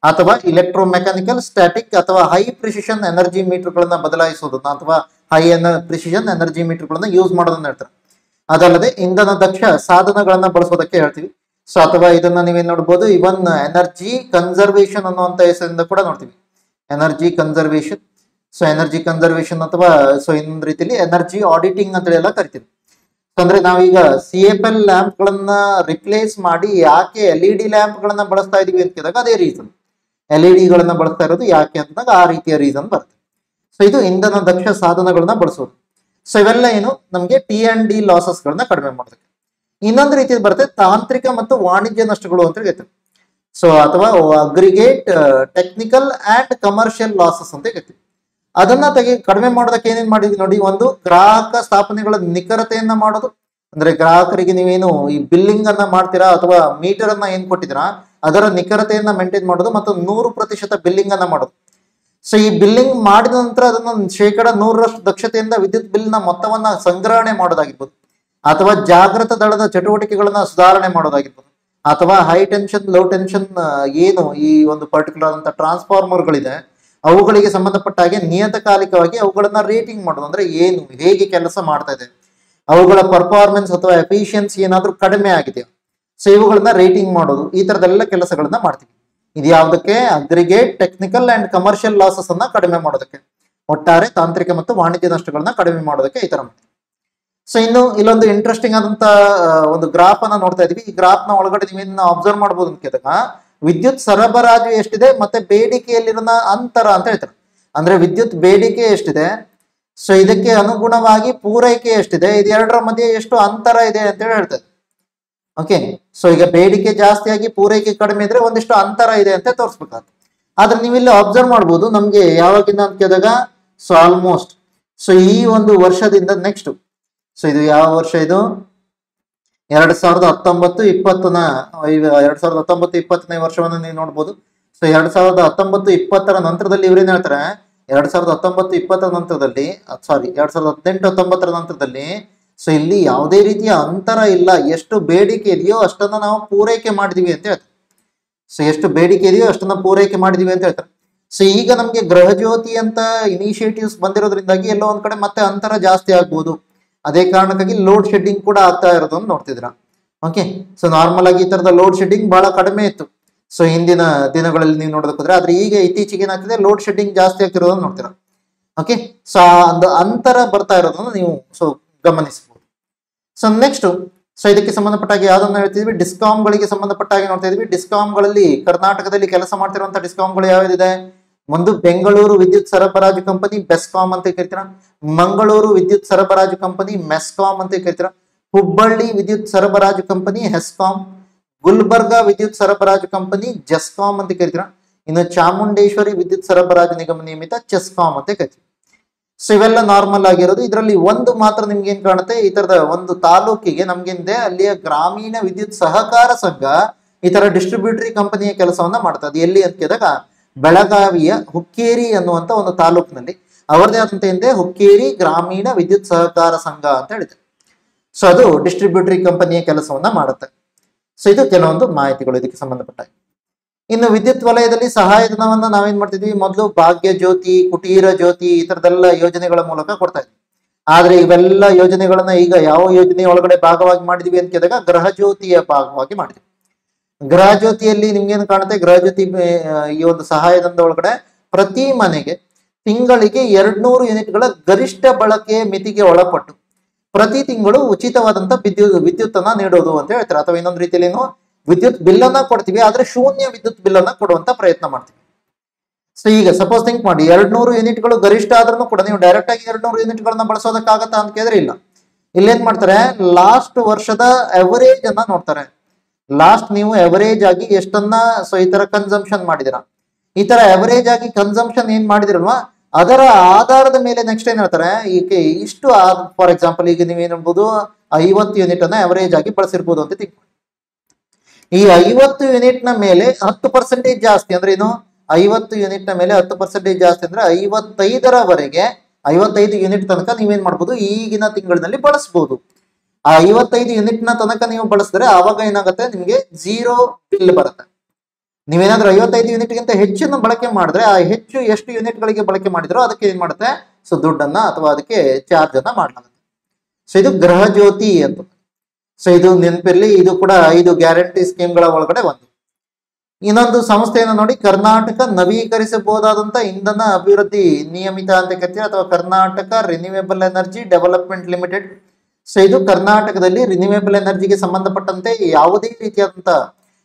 [SPEAKER 1] ಅಥವಾ ಇಲೆಕ್ಟ್ರೋ ಮೆಕ್ಯಾನಿಕಲ್, ಸ್ಟ್ಯಾಟಿಕ್ ಅಥವಾ ಹೈ ಪ್ರಿಸಿಷನ್ ಎನರ್ಜಿ ಮೀಟರ್ಗಳನ್ನ ಬದಲಾಯಿಸೋದನ್ನ ಅಥವಾ ಹೈ ಪ್ರಿಸಿಷನ್ ಎನರ್ಜಿ ಮೀಟರ್ಗಳನ್ನ ಯೂಸ್ ಮಾಡೋದನ್ನ ಹೇಳ್ತಾರೆ. ಅದಲ್ಲದೆ ಇಂಧನ ದಕ್ಷ ಸಾಧನಗಳನ್ನ ಬಳಸೋದಕ್ಕೆ ಹೇಳ್ತೀವಿ. ಸೊ ಅಥವಾ ಇದನ್ನ ನೀವೇನ್ ನೋಡ್ಬೋದು, ಇವನ್ ಎನರ್ಜಿ ಕನ್ಸರ್ವೇಷನ್ ಅನ್ನುವಂತ ಹೆಸರಿಂದ ಕೂಡ ನೋಡ್ತೀವಿ. Energy conservation, so energy conservation ಅಥವಾ ಸೊ ಇನ್ನೊಂದು ರೀತಿಯಲ್ಲಿ ಎನರ್ಜಿ ಆಡಿಟಿಂಗ್ ಅಂತ ಎಲ್ಲ ಕರಿತೀವಿ. ಅಂದ್ರೆ ನಾವೀಗ CFL ಲ್ಯಾಂಪ್ ಗಳನ್ನ ರಿಪ್ಲೇಸ್ ಮಾಡಿ ಯಾಕೆ LED ಲ್ಯಾಂಪ್ ಗಳನ್ನ ಬಳಸ್ತಾ ಇದೀವಿ ಅಂತ ಕೇಳಿದಾಗ ಅದೇ ರೀಸನ್. LED ಗಳನ್ನ ಬಳಸ್ತಾ ಇರೋದು ಯಾಕೆ ಅಂದಾಗ ಆ ರೀತಿಯ ರೀಸನ್ ಬರುತ್ತೆ. ಸೊ ಇದು ಇಂಧನ ದಕ್ಷ ಸಾಧನಗಳನ್ನ ಬಳಸೋದು. ಸೊ ಇವೆಲ್ಲ ಏನು ನಮಗೆ T&D ಲಾಸಸ್ ಗಳನ್ನ ಕಡಿಮೆ ಮಾಡೋದಕ್ಕೆ. ಇನ್ನೊಂದು ರೀತಿ ಬರುತ್ತೆ ತಾಂತ್ರಿಕ ಮತ್ತು ವಾಣಿಜ್ಯ ನಷ್ಟಗಳು ಅಂತ ಹೇಳ್ತೀವಿ. ಸೊ ಅಥವಾ aggregate technical and commercial losses ಅಂತ ಹೇಳ್ತೀವಿ. ಅದನ್ನ ಕಡಿಮೆ ಮಾಡೋದಕ್ಕೆ ಏನೇನ್ ಮಾಡಿದ್ವಿ ನೋಡಿ. ಒಂದು, ಗ್ರಾಹಕ ಸ್ಥಾಪನೆಗಳ ನಿಖರತೆಯನ್ನ ಮಾಡೋದು. ಅಂದ್ರೆ ಗ್ರಾಹಕರಿಗೆ ನೀವೇನು ಈ ಬಿಲ್ಲಿಂಗ್ ಅನ್ನ ಮಾಡ್ತೀರಾ ಅಥವಾ ಮೀಟರ್ ಅನ್ನ ಏನ್ ಕೊಟ್ಟಿದ್ದೀರಾ ಅದರ ನಿಖರತೆಯನ್ನ ಮೇಂಟೈನ್ ಮಾಡೋದು ಮತ್ತು 100% ಬಿಲ್ಲಿಂಗ್ ಅನ್ನ ಮಾಡೋದು. ಸೊ ಈ ಬಿಲ್ಲಿಂಗ್ ಮಾಡಿದ ನಂತರ ಅದನ್ನ 100% ದಕ್ಷತೆಯಿಂದ ವಿದ್ಯುತ್ ಬಿಲ್ ನ ಮೊತ್ತವನ್ನ ಸಂಗ್ರಹಣೆ ಮಾಡೋದಾಗಿರ್ಬೋದು, ಅಥವಾ ಜಾಗೃತ ದಳದ ಚಟುವಟಿಕೆಗಳನ್ನ ಸುಧಾರಣೆ ಮಾಡೋದಾಗಿರ್ಬೋದು, ಅಥವಾ ಹೈ ಟೆನ್ಷನ್ ಲೋ ಟೆನ್ಷನ್ ಏನು ಈ ಒಂದು ಪರ್ಟಿಕ್ಯುಲರ್ ಅಂತ ಟ್ರಾನ್ಸ್ಫಾರ್ಮರ್ಗಳಿದೆ ಅವುಗಳಿಗೆ ಸಂಬಂಧಪಟ್ಟ ಹಾಗೆ ನಿಯತಕಾಲಿಕವಾಗಿ ಅವುಗಳನ್ನ ರೇಟಿಂಗ್ ಮಾಡೋದು. ಅಂದ್ರೆ ಏನು ಹೇಗೆ ಕೆಲಸ ಮಾಡ್ತಾ ಇದೆ, ಅವುಗಳ ಪರ್ಫಾರ್ಮೆನ್ಸ್ ಅಥವಾ ಎಫಿಷಿಯನ್ಸಿ ಏನಾದ್ರೂ ಕಡಿಮೆ ಆಗಿದೆಯಾ, ಸೊ ಇವುಗಳನ್ನ ರೇಟಿಂಗ್ ಮಾಡೋದು. ಈ ತರದೆಲ್ಲ ಕೆಲಸಗಳನ್ನ ಮಾಡ್ತೀವಿ. ಇದು ಯಾವುದಕ್ಕೆ, aggregate technical and commercial losses ಅನ್ನ ಕಡಿಮೆ ಮಾಡೋದಕ್ಕೆ, ಒಟ್ಟಾರೆ ತಾಂತ್ರಿಕ ಮತ್ತು ವಾಣಿಜ್ಯ ನಷ್ಟಗಳನ್ನ ಕಡಿಮೆ ಮಾಡೋದಕ್ಕೆ ಈ ತರ ಮಾಡ್ತೀವಿ. ಸೊ ಇನ್ನು ಇಲ್ಲೊಂದು ಇಂಟ್ರೆಸ್ಟಿಂಗ್ ಆದಂತ ಒಂದು ಗ್ರಾಫ್ ಅನ್ನ ನೋಡ್ತಾ ಇದೀವಿ. ಈ ಗ್ರಾಫ್ ನ ಒಳಗಡೆ ನೀವೇನು ಅಬ್ಸರ್ವ್ ಮಾಡಬಹುದು ಅಂತ ಕೇಳಿದಾಗ ವಿದ್ಯುತ್ ಸರಬರಾಜು ಎಷ್ಟಿದೆ ಮತ್ತೆ ಬೇಡಿಕೆಯಲ್ಲಿರೋ ಅಂತರ ಅಂತ ಹೇಳ್ತಾರೆ. ಅಂದ್ರೆ ವಿದ್ಯುತ್ ಬೇಡಿಕೆ ಎಷ್ಟಿದೆ, ಸೊ ಇದಕ್ಕೆ ಅನುಗುಣವಾಗಿ ಪೂರೈಕೆ ಎಷ್ಟಿದೆ, ಇದೆರಡರ ಮಧ್ಯೆ ಎಷ್ಟು ಅಂತರ ಇದೆ ಅಂತ ಹೇಳಿ ಹೇಳ್ತಾರೆ. ಓಕೆ, ಸೊ ಈಗ ಬೇಡಿಕೆ ಜಾಸ್ತಿಯಾಗಿ ಪೂರೈಕೆ ಕಡಿಮೆ ಇದ್ರೆ ಒಂದಿಷ್ಟು ಅಂತರ ಇದೆ ಅಂತ ತೋರಿಸ್ಬೇಕಾಗ್ತದೆ. ಆದ್ರೆ ನೀವಿಲ್ಲಿ ಅಬ್ಸರ್ವ್ ಮಾಡ್ಬೋದು ನಮ್ಗೆ ಯಾವಾಗಿಂದ ಅಂತ ಕೇಳಿದಾಗ ಸೊ ಆಲ್ಮೋಸ್ಟ್ ಸೊ ಈ ಒಂದು ವರ್ಷದಿಂದ ನೆಕ್ಸ್ಟ್, ಸೊ ಇದು ಯಾವ ವರ್ಷ, ಇದು 2019-20ನ 2019-20ನೇ ವರ್ಷವನ್ನು ನೀವು ನೋಡ್ಬೋದು. ಸೊ 2019-20ರ ನಂತರದಲ್ಲಿ ಇವ್ರೇನ್ ಹೇಳ್ತಾರೆ, 2019-20ರ ನಂತರದಲ್ಲಿ 2018-19ರ ನಂತರದಲ್ಲಿ ಸೊ ಇಲ್ಲಿ ಯಾವುದೇ ರೀತಿಯ ಅಂತರ ಇಲ್ಲ, ಎಷ್ಟು ಬೇಡಿಕೆ ಇದೆಯೋ ಅಷ್ಟನ್ನ ನಾವು ಪೂರೈಕೆ ಮಾಡಿದೀವಿ ಅಂತ ಹೇಳ್ತಾರೆ. ಸೊ ಎಷ್ಟು ಬೇಡಿಕೆ ಇದೆಯೋ ಅಷ್ಟನ್ನ ಪೂರೈಕೆ ಮಾಡಿದೀವಿ ಅಂತ ಹೇಳ್ತಾರೆ. ಸೊ ಈಗ ನಮ್ಗೆ ಗೃಹಜ್ಯೋತಿ ಅಂತ ಇನಿಷಿಯೇಟಿವ್ಸ್ ಬಂದಿರೋದ್ರಿಂದಾಗಿ ಎಲ್ಲೋ ಒಂದ್ ಕಡೆ ಮತ್ತೆ ಅಂತರ ಜಾಸ್ತಿ ಆಗ್ಬೋದು. ಅದೇ ಕಾರಣಕ್ಕಾಗಿ ಲೋಡ್ ಶೆಡ್ಡಿಂಗ್ ಕೂಡ ಆಗ್ತಾ ಇರೋದನ್ನ ನೋಡ್ತಿದ್ರ. ಓಕೆ, ಸೊ ನಾರ್ಮಲ್ ಆಗಿ ಈ ತರದ ಲೋಡ್ ಶೆಡ್ಡಿಂಗ್ ಬಹಳ ಕಡಿಮೆ ಇತ್ತು ಸೊ ಹಿಂದಿನ ದಿನಗಳಲ್ಲಿ ನೀವು ನೋಡೋದಕ್ಕೋದ್ರೆ. ಆದ್ರೆ ಈಗ ಇತ್ತೀಚೆಗೆ ಏನಾಗ್ತಿದೆ, ಲೋಡ್ ಶೆಡ್ಡಿಂಗ್ ಜಾಸ್ತಿ ಆಗ್ತಿರೋದನ್ನ ನೋಡ್ತೀರಾ. ಓಕೆ, ಸೊ ಒಂದು ಅಂತರ ಬರ್ತಾ ಇರೋದನ್ನ ನೀವು ಸೊ ಗಮನಿಸಬಹುದು. ಸೊ ನೆಕ್ಸ್ಟ್, ಸೊ ಇದಕ್ಕೆ ಸಂಬಂಧಪಟ್ಟಾಗಿ ಯಾವ್ದನ್ನ ಹೇಳ್ತಿದ್ವಿ, ಡಿಸ್ಕಾಮ್ಗಳಿಗೆ ಸಂಬಂಧಪಟ್ಟಾಗಿ ನೋಡ್ತಾ ಇದೀವಿ. ಡಿಸ್ಕಾಮ್ಗಳಲ್ಲಿ ಕರ್ನಾಟಕದಲ್ಲಿ ಕೆಲಸ ಮಾಡ್ತಿರುವಂತಹ ಡಿಸ್ಕಾಮ್ಗಳು ಯಾವ್ದಿದೆ, ಒಂದು ಬೆಂಗಳೂರು ವಿದ್ಯುತ್ ಸರಬರಾಜು ಕಂಪನಿ ಬೆಸ್ಕಾಮ್ ಅಂತ ಕರಿತೀರಾ, ಮಂಗಳೂರು ವಿದ್ಯುತ್ ಸರಬರಾಜು ಕಂಪನಿ ಮೆಸ್ಕಾಮ್ ಅಂತ ಕರಿತೀರಾ, ಹುಬ್ಬಳ್ಳಿ ವಿದ್ಯುತ್ ಸರಬರಾಜು ಕಂಪನಿ ಹೆಸ್ಕಾಮ್, ಗುಲ್ಬರ್ಗಾ ವಿದ್ಯುತ್ ಸರಬರಾಜು ಕಂಪನಿ ಜೆಸ್ಕಾಮ್ ಅಂತ ಕರಿತೀರಾ, ಇನ್ನು ಚಾಮುಂಡೇಶ್ವರಿ ವಿದ್ಯುತ್ ಸರಬರಾಜು ನಿಗಮ ನಿಯಮಿತ ಚೆಸ್ಕಾಮ್ ಅಂತ ಕರಿತೀವಿ. ಸೊ ಇವೆಲ್ಲ ನಾರ್ಮಲ್ ಆಗಿರೋದು. ಇದರಲ್ಲಿ ಒಂದು ಮಾತ್ರ ನಿಮ್ಗೆ ಏನ್ ಕಾಣುತ್ತೆ, ಈ ತರದ ಒಂದು ತಾಲೂಕಿಗೆ ನಮ್ಗೇನಿದೆ ಅಲ್ಲಿಯ ಗ್ರಾಮೀಣ ವಿದ್ಯುತ್ ಸಹಕಾರ ಸಂಘ ಈ ತರ ಡಿಸ್ಟ್ರಿಬ್ಯೂಟರಿ ಕಂಪನಿಯ ಕೆಲಸವನ್ನ ಮಾಡ್ತದೆ. ಎಲ್ಲಿ ಅಂತ ಕೇಳಿದಾಗ ಬೆಳಗಾವಿಯ ಹುಕ್ಕೇರಿ ಅನ್ನುವಂತ ಒಂದು ತಾಲೂಕಿನಲ್ಲಿ ಅವರದೇ ಆದಂತ ಹಿಂದೆ ಹುಕ್ಕೇರಿ ಗ್ರಾಮೀಣ ವಿದ್ಯುತ್ ಸಹಕಾರ ಸಂಘ ಅಂತ ಹೇಳಿದೆ. ಸೊ ಅದು ಡಿಸ್ಟ್ರಿಬ್ಯೂಟರಿ ಕಂಪನಿಯ ಕೆಲಸವನ್ನ ಮಾಡುತ್ತೆ. ಸೊ ಇದು ಕೆಲವೊಂದು ಮಾಹಿತಿಗಳು ಇದಕ್ಕೆ ಸಂಬಂಧಪಟ್ಟ. ಇನ್ನು ವಿದ್ಯುತ್ ವಲಯದಲ್ಲಿ ಸಹಾಯಧನವನ್ನ ನಾವೇನ್ ಮಾಡ್ತಿದ್ವಿ, ಮೊದಲು ಭಾಗ್ಯ ಜ್ಯೋತಿ, ಕುಟೀರ ಜ್ಯೋತಿ ಈ ತರದೆಲ್ಲ ಯೋಜನೆಗಳ ಮೂಲಕ ಕೊಡ್ತಾ ಇದ್ವಿ. ಆದ್ರೆ ಇವೆಲ್ಲ ಯೋಜನೆಗಳನ್ನ ಈಗ ಯಾವ ಯೋಜನೆ ಒಳಗಡೆ ಭಾಗವಾಗಿ ಮಾಡಿದ್ವಿ ಅಂತ ಕೇಳಿದಾಗ ಗೃಹ ಜ್ಯೋತಿಯ ಭಾಗವಾಗಿ ಮಾಡಿದ್ವಿ. ಗೃಹ ಜ್ಯೋತಿಯಲ್ಲಿ ನಿಮ್ಗೇನು ಕಾಣುತ್ತೆ, ಗೃಹ ಜ್ಯೋತಿ ಈ ಒಂದು ಸಹಾಯಧನದ ಒಳಗಡೆ ಪ್ರತಿ ಮನೆಗೆ ತಿಂಗಳಿಗೆ 200 ಯೂನಿಟ್ಗಳ ಗರಿಷ್ಠ ಬಳಕೆಯ ಮಿತಿಗೆ ಒಳಪಟ್ಟು ಪ್ರತಿ ತಿಂಗಳು ಉಚಿತವಾದಂತ ವಿದ್ಯುತ್ ಅನ್ನ ನೀಡೋದು ಅಂತ ಹೇಳ್ತಾರೆ. ಅಥವಾ ಇನ್ನೊಂದು ರೀತಿಯಲ್ಲಿ ವಿದ್ಯುತ್ ಬಿಲ್ ಅನ್ನ ಕೊಡ್ತೀವಿ, ಆದ್ರೆ ಶೂನ್ಯ ವಿದ್ಯುತ್ ಬಿಲ್ ಅನ್ನ ಕೊಡುವಂತ ಪ್ರಯತ್ನ ಮಾಡ್ತೀವಿ. ಸೊ ಈಗ ಸಪೋಸ್ ಥಿಂಕ್ ಮಾಡಿ, 200 ಯೂನಿಟ್ಗಳು ಗರಿಷ್ಠ ಆದ್ರೂ ಕೂಡ ನೀವು ಡೈರೆಕ್ಟ್ ಆಗಿ 200 ಯೂನಿಟ್ಗಳನ್ನ ಬಳಸೋದಕ್ಕಾಗತ್ತಾ ಅಂತ ಕೇಳಿದ್ರೆ ಇಲ್ಲ. ಇಲ್ಲೇನ್ ಮಾಡ್ತಾರೆ, ಲಾಸ್ಟ್ ವರ್ಷದ ಅವರೇಜ್ ಅನ್ನ ನೋಡ್ತಾರೆ. ಲಾಸ್ಟ್ ನೀವು ಅವರೇಜ್ ಆಗಿ ಎಷ್ಟನ್ನ ಸೊ ಈ ತರ ಕನ್ಸಂಪ್ಷನ್ ಮಾಡಿದಿರಾ, ಈ ತರ ಅವರೇಜ್ ಆಗಿ ಕನ್ಸಂಪ್ಷನ್ ಏನ್ ಮಾಡಿದಿರಲ್ವಾ ಅದರ ಆಧಾರದ ಮೇಲೆ ನೆಕ್ಸ್ಟ್ ಏನ್ ಹೇಳ್ತಾರೆ, ಈಗ ಇಷ್ಟು ಫಾರ್ ಎಕ್ಸಾಂಪಲ್ ಈಗ ನೀವೇನ್ ಹೇಳ್ಬೋದು 50 ಯೂನಿಟ್ ಅನ್ನ ಅವರೇಜ್ ಆಗಿ ಬಳಸಿರ್ಬೋದು ಅಂತ ತಿಳ್ಕೊಳ್ಳಿ. ಈ 50 ಯೂನಿಟ್ ನ ಮೇಲೆ 10% ಜಾಸ್ತಿ ಅಂದ್ರೆ ಏನು, 50 ಯೂನಿಟ್ ನ ಮೇಲೆ 10% ಜಾಸ್ತಿ ಅಂದ್ರೆ 55ರವರೆಗೆ 55 ಯೂನಿಟ್ ತನಕ ನೀವೇನ್ ಮಾಡ್ಬೋದು ಈಗಿನ ತಿಂಗಳಿನಲ್ಲಿ ಬಳಸಬಹುದು. ಆ 55 ಯೂನಿಟ್ ನ ತನಕ ನೀವು ಬಳಸಿದ್ರೆ ಆವಾಗ ಏನಾಗುತ್ತೆ, ನಿಮ್ಗೆ 0 ಬಿಲ್ ಬರುತ್ತೆ. ನೀವೇನಾದ್ರೂ 55 ಯೂನಿಟ್ ಗಿಂತ ಹೆಚ್ಚನ್ನು ಬಳಕೆ ಮಾಡಿದ್ರೆ ಆ ಹೆಚ್ಚು ಎಷ್ಟು ಯೂನಿಟ್ ಗಳಿಗೆ ಬಳಕೆ ಮಾಡಿದ್ರೋ ಅದಕ್ಕೆ ಏನ್ ಮಾಡುತ್ತೆ, ಸೊ ದುಡ್ಡನ್ನ ಅಥವಾ ಅದಕ್ಕೆ ಚಾರ್ಜ್ ಅನ್ನ ಮಾಡಲಾಗುತ್ತೆ. ಸೊ ಇದು ಗೃಹ ಜ್ಯೋತಿ ಅಂತ. ಸೊ ಇದು ನೆನಪಿರ್ಲಿ, ಇದು ಕೂಡ 5 ಗ್ಯಾರಂಟಿ ಸ್ಕೀಮ್ಗಳ ಒಳಗಡೆ ಒಂದು. ಇನ್ನೊಂದು ಸಂಸ್ಥೆಯನ್ನು ನೋಡಿ, ಕರ್ನಾಟಕ ನವೀಕರಿಸಬಹುದಾದಂತ ಇಂಧನ ಅಭಿವೃದ್ಧಿ ನಿಯಮಿತ ಅಂತ ಕರಿತೀವಿ, ಅಥವಾ Karnataka renewable energy development limited. So ಇದು ಕರ್ನಾಟಕದಲ್ಲಿ ರಿನ್ಯೂವೇಬಲ್ ಎನರ್ಜಿಗೆ ಸಂಬಂಧಪಟ್ಟಂತೆ ಯಾವುದೇ ರೀತಿಯಾದಂತ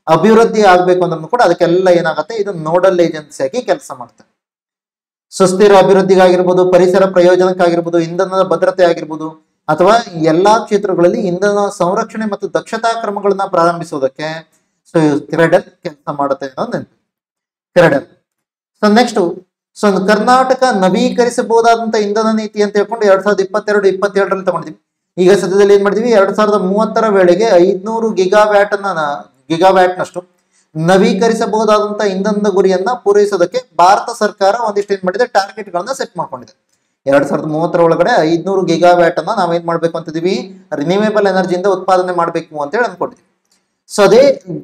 [SPEAKER 1] ಅಭಿವೃದ್ಧಿ ಆಗ್ಬೇಕು ಅಂದ್ರೂ ಕೂಡ ಅದಕ್ಕೆಲ್ಲ ಏನಾಗುತ್ತೆ, ಇದು ನೋಡಲ್ ಏಜೆನ್ಸಿಯಾಗಿ ಕೆಲಸ ಮಾಡುತ್ತೆ. ಸುಸ್ಥಿರ ಅಭಿವೃದ್ಧಿಗಾಗಿರ್ಬೋದು, ಪರಿಸರ ಪ್ರಯೋಜನಕ್ಕಾಗಿರ್ಬೋದು, ಇಂಧನದ ಭದ್ರತೆ ಆಗಿರ್ಬೋದು, ಅಥವಾ ಎಲ್ಲಾ ಕ್ಷೇತ್ರಗಳಲ್ಲಿ ಇಂಧನ ಸಂರಕ್ಷಣೆ ಮತ್ತು ದಕ್ಷತಾ ಕ್ರಮಗಳನ್ನ ಪ್ರಾರಂಭಿಸೋದಕ್ಕೆ ಸೊ ಕ್ರೆಡಲ್ ಕೆಲಸ ಮಾಡುತ್ತೆ ಅನ್ನೋದು ನೆನಪು. Cradle. So next, so Karnataka ನವೀಕರಿಸಬಹುದಾದಂತ ಇಂಧನ ನೀತಿ ಅಂತ ಹೇಳ್ಕೊಂಡು 2022-27 ತಗೊಂಡಿದ್ವಿ. ಈಗ ಸದ್ಯದಲ್ಲಿ ಏನ್ ಮಾಡಿದ್ವಿ, 2030 ವೇಳೆಗೆ 500 ಗಿಗಾವ್ಯಾಟ್ ನಷ್ಟು ನವೀಕರಿಸಬಹುದಾದಂತ ಇಂಧನದ ಗುರಿಯನ್ನ ಪೂರೈಸೋದಕ್ಕೆ ಭಾರತ ಸರ್ಕಾರ ಒಂದಿಷ್ಟು ಏನ್ ಮಾಡಿದೆ, ಟಾರ್ಗೆಟ್ ಗಳನ್ನ ಸೆಟ್ ಮಾಡ್ಕೊಂಡಿದೆ. 2030 ಒಳಗಡೆ 500 ಗಿಗಾವ್ಯಾಟ್ ಅನ್ನ ನಾವೇನ್ ಮಾಡ್ಬೇಕು ಅಂತಿದೀವಿ, ರಿನ್ಯೂವೇಬಲ್ ಎನರ್ಜಿಯಿಂದ ಉತ್ಪಾದನೆ ಮಾಡ್ಬೇಕು ಅಂತ ಹೇಳಿ ಅನ್ಕೊಂಡಿದ್ವಿ. ಸೊ ಅದೇ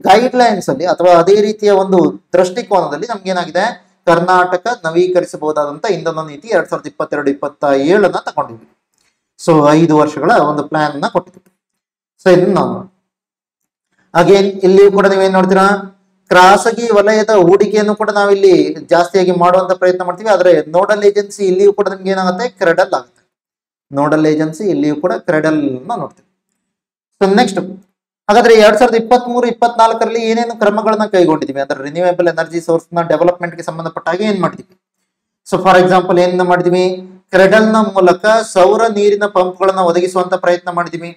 [SPEAKER 1] ಗೈಡ್ ಲೈನ್ಸ್ ಅಲ್ಲಿ ಅಥವಾ ಅದೇ ರೀತಿಯ ಒಂದು ದೃಷ್ಟಿಕೋನದಲ್ಲಿ ನಮ್ಗೇನಾಗಿದೆ, ಕರ್ನಾಟಕ ನವೀಕರಿಸಬಹುದಾದಂತ ಇಂಧನ ನೀತಿ 2022-27 ತಗೊಂಡಿದ್ವಿ. ಸೊ 5 ವರ್ಷಗಳ ಒಂದು ಪ್ಲಾನ್ ಅನ್ನ ಕೊಟ್ಟಿದ್ವಿ. ಸೊ ಇದನ್ನ ನಾವು ಅಗೇನ್ ಇಲ್ಲಿ ಕೂಡ ನೀವೇನ್ ನೋಡ್ತೀರಾ, ಖಾಸಗಿ ವಲಯದ ಹೂಡಿಕೆಯನ್ನು ಕೂಡ ನಾವಿಲ್ಲಿ ಜಾಸ್ತಿಯಾಗಿ ಮಾಡುವಂತ ಪ್ರಯತ್ನ ಮಾಡ್ತೀವಿ. ಆದ್ರೆ ನೋಡಲ್ ಏಜೆನ್ಸಿ ಇಲ್ಲಿಯೂ ಕೂಡ ನಿಮ್ಗೆ ಏನಾಗುತ್ತೆ, ಕ್ರೆಡಲ್ ಆಗುತ್ತೆ. ನೋಡಲ್ ಏಜೆನ್ಸಿ ಇಲ್ಲಿಯೂ ಕೂಡ ಕ್ರೆಡಲ್ ನೋಡ್ತೀವಿ. ಸೊ ನೆಕ್ಸ್ಟ್, ಹಾಗಾದ್ರೆ 2023-24 ಏನೇನು ಕ್ರಮಗಳನ್ನ ಕೈಗೊಂಡಿದ್ವಿ ಅಂದ್ರೆ ರಿನ್ಯೂವೇಬಲ್ ಎನರ್ಜಿ ಸೋರ್ಸ್ ನ ಡೆವಲಪ್ಮೆಂಟ್ ಗೆ ಸಂಬಂಧಪಟ್ಟ ಹಾಗೆ ಏನ್ ಮಾಡಿದ್ವಿ. ಸೊ ಫಾರ್ ಎಕ್ಸಾಂಪಲ್ ಏನ್ ಮಾಡಿದ್ವಿ, ಕ್ರೆಡಲ್ ನ ಮೂಲಕ ಸೌರ ನೀರಿನ ಪಂಪ್ ಗಳನ್ನ ಒದಗಿಸುವಂತ ಪ್ರಯತ್ನ ಮಾಡಿದ್ವಿ.